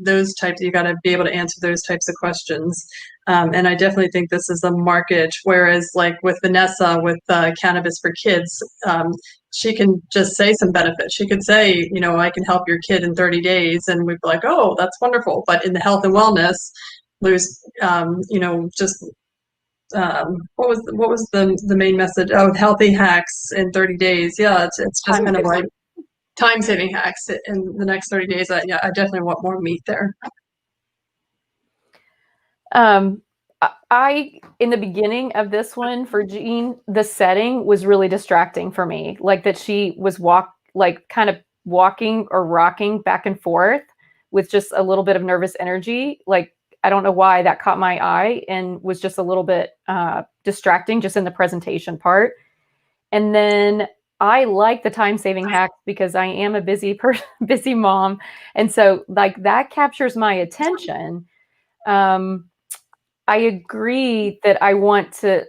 Those types, you got to be able to answer those types of questions. And I definitely think this is a market, whereas like with Vanessa, with Cannabis for Kids, she can just say some benefits. She could say, I can help your kid in 30 days. And we'd be like, oh, that's wonderful. But in the health and wellness, there's, just what was the main message? Oh, healthy hacks in 30 days. Yeah, it's just kind of like time-saving hacks in the next 30 days. I definitely want more meat there. I in the beginning of this one for Jean, the setting was really distracting for me. Like that she was kind of walking or rocking back and forth with just a little bit of nervous energy. Like, I don't know why that caught my eye and was just a little bit distracting just in the presentation part. And then I like the time-saving hacks because I am a busy mom. And so like that captures my attention. I agree that I wanted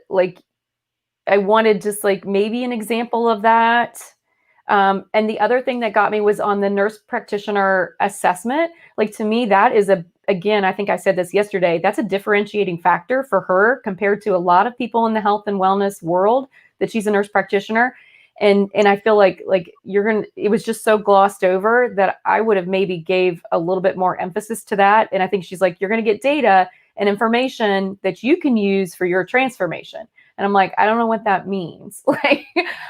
just like maybe an example of that. And the other thing that got me was on the nurse practitioner assessment. Like to me, that is again, I think I said this yesterday, that's a differentiating factor for her compared to a lot of people in the health and wellness world, that she's a nurse practitioner. And I feel like it was just so glossed over that I would have maybe gave a little bit more emphasis to that. And I think she's like, you're going to get data and information that you can use for your transformation. And I'm like, I don't know what that means. Like,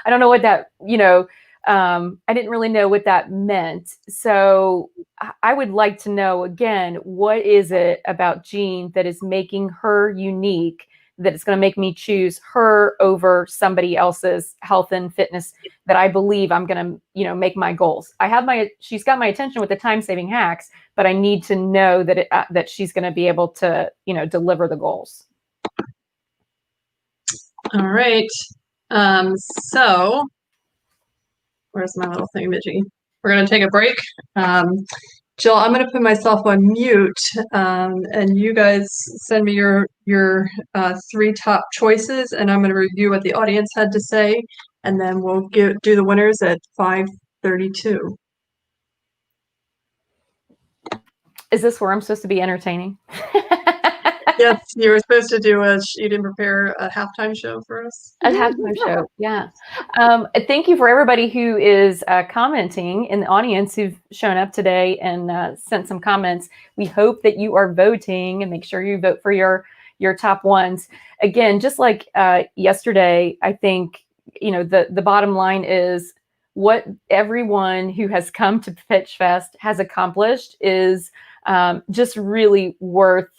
I don't know what that, I didn't really know what that meant. So I would like to know, again, what is it about Jean that is making her unique, that it's going to make me choose her over somebody else's health and fitness that I believe I'm going to, make my goals. She's got my attention with the time-saving hacks, but I need to know that that she's going to be able to, deliver the goals. All right. So where's my little thingamajig? We're going to take a break. Jill, I'm going to put myself on mute, and you guys send me your 3 top choices, and I'm going to review what the audience had to say, and then we'll do the winners at 5:32. Is this where I'm supposed to be entertaining? Yes, you were supposed to do you didn't prepare a halftime show for us? A halftime show, yeah. Thank you for everybody who is commenting in the audience who've shown up today and sent some comments. We hope that you are voting, and make sure you vote for your top ones. Again, just like yesterday, I think, the bottom line is what everyone who has come to Pitchfest has accomplished is just really worth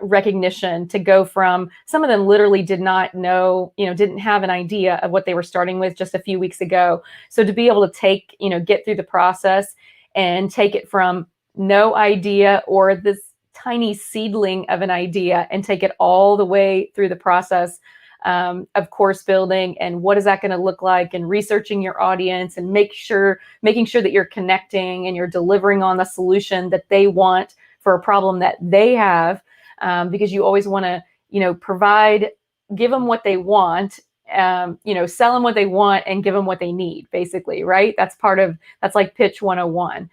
recognition. To go from, some of them literally did not know, didn't have an idea of what they were starting with just a few weeks ago. So to be able to get through the process and take it from no idea or this tiny seedling of an idea and take it all the way through the process of course building, and what is that going to look like, and researching your audience, and making sure that you're connecting and you're delivering on the solution that they want for a problem that they have, because you always want to, give them what they want, sell them what they want and give them what they need, basically, right? That's like pitch 101.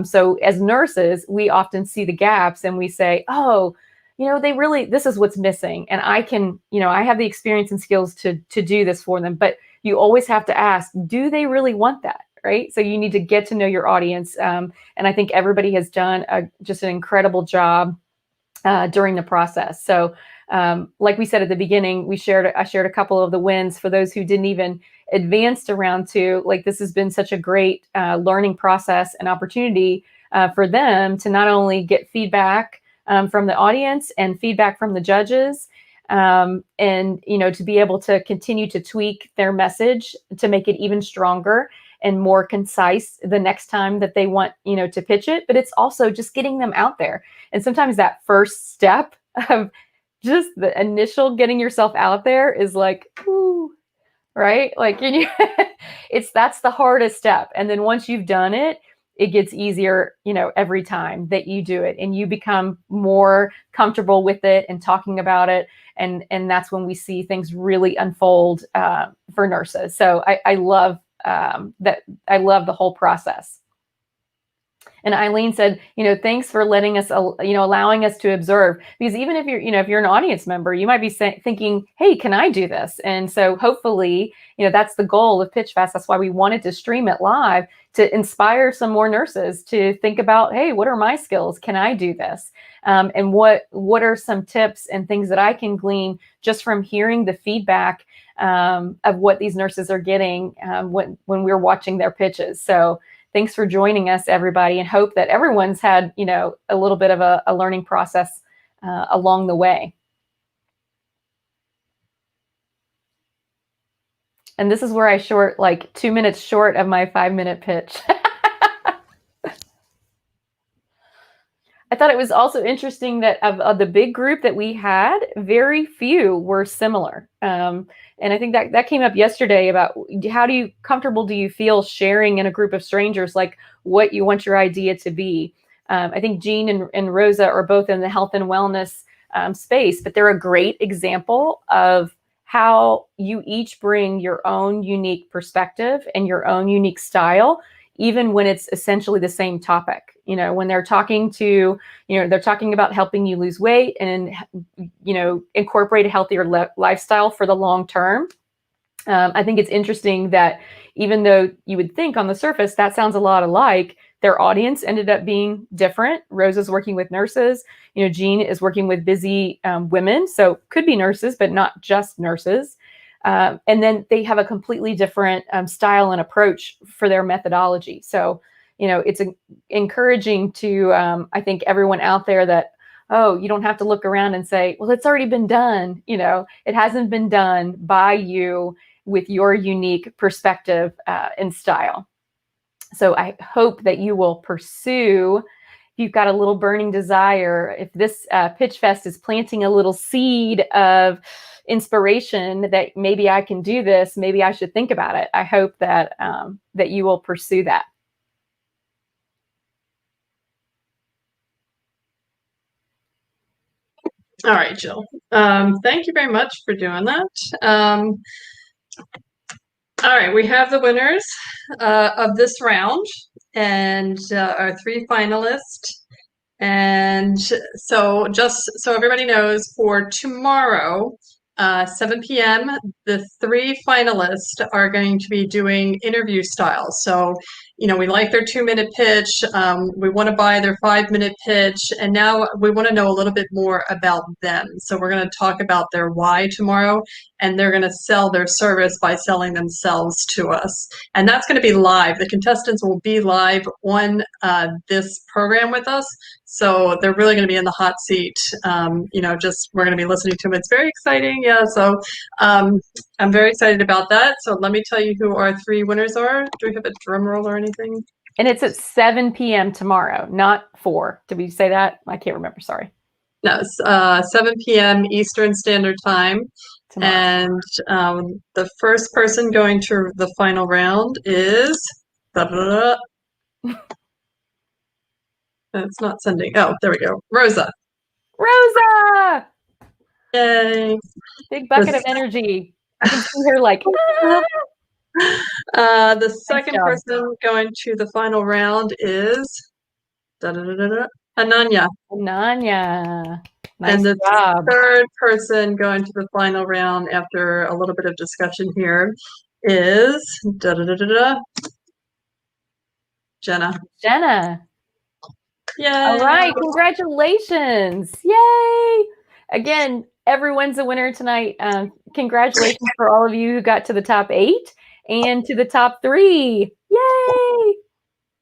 So as nurses, we often see the gaps and we say, oh, this is what's missing. And I can, I have the experience and skills to do this for them. But you always have to ask, do they really want that? Right? So you need to get to know your audience. And I think everybody has done just an incredible job during the process. So like we said at the beginning, I shared a couple of the wins for those who didn't even advanced to round 2, like this has been such a great learning process and opportunity for them to not only get feedback from the audience and feedback from the judges, and to be able to continue to tweak their message to make it even stronger and more concise the next time that they want, to pitch it. But it's also just getting them out there. And sometimes that first step of just the initial getting yourself out there is like, ooh, right? Like, that's the hardest step. And then once you've done it, it gets easier, every time that you do it, and you become more comfortable with it and talking about it. And that's when we see things really unfold for nurses. So I love that. I love the whole process. And Eileen said, thanks for letting us, allowing us to observe, because even if you're an audience member, you might be thinking, hey, can I do this? And so hopefully, that's the goal of Pitchfest. That's why we wanted to stream it live, to inspire some more nurses to think about, hey, what are my skills? Can I do this? And what are some tips and things that I can glean just from hearing the feedback of what these nurses are getting when we're watching their pitches. So thanks for joining us, everybody, and hope that everyone's had, a little bit of a learning process along the way. And this is where I short, like 2 minutes short of my 5-minute pitch. I thought it was also interesting that of the big group that we had, very few were similar. And I think that came up yesterday about how comfortable do you feel sharing in a group of strangers, like what you want your idea to be. I think Jean and Rosa are both in the health and wellness space, but they're a great example of how you each bring your own unique perspective and your own unique style, even when it's essentially the same topic. When they're talking to, they're talking about helping you lose weight and, incorporate a healthier lifestyle for the long term. I think it's interesting that even though you would think on the surface that sounds a lot alike, their audience ended up being different. Rosa's working with nurses. Jean is working with busy women, so could be nurses, but not just nurses. And then they have a completely different style and approach for their methodology. So, it's encouraging to, I think, everyone out there that, oh, you don't have to look around and say, well, it's already been done. It hasn't been done by you with your unique perspective and style. So I hope that you will pursue, if you've got a little burning desire, if this Pitchfest is planting a little seed of inspiration that maybe I can do this, maybe I should think about it. I hope that that you will pursue that. All right, Jill. Thank you very much for doing that. All right, we have the winners of this round and our 3 finalists. And so just so everybody knows, for tomorrow, 7 p.m., the 3 finalists are going to be doing interview style. So, we like their 2-minute pitch. We want to buy their 5-minute pitch. And now we want to know a little bit more about them. So we're going to talk about their why tomorrow, and they're going to sell their service by selling themselves to us. And that's going to be live. The contestants will be live on this program with us. So they're really going to be in the hot seat. We're going to be listening to them. It's very exciting. Yeah. So I'm very excited about that. So let me tell you who our 3 winners are. Do we have a drum roll or anything? And it's at 7 p.m. tomorrow, not 4. Did we say that? I can't remember. Sorry. No, 7 p.m. Eastern Standard Time. Tomorrow. And the first person going to the final round is... It's not sending. Oh, there we go. Rosa. Rosa! Yay. Big bucket of energy. I can see her like... The second person going to the final round is Ananya. Ananya. Nice and the job. third person going to the final round after a little bit of discussion here is Jenna. Jenna. Yay. All right. Congratulations. Yay. Again, everyone's a winner tonight. Congratulations for all of you who got to the top 8. and to the top 3. Yay!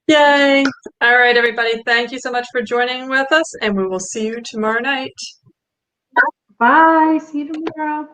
Yay! All right, everybody. Thank you so much for joining with us, and we will see you tomorrow night. Bye. See you tomorrow.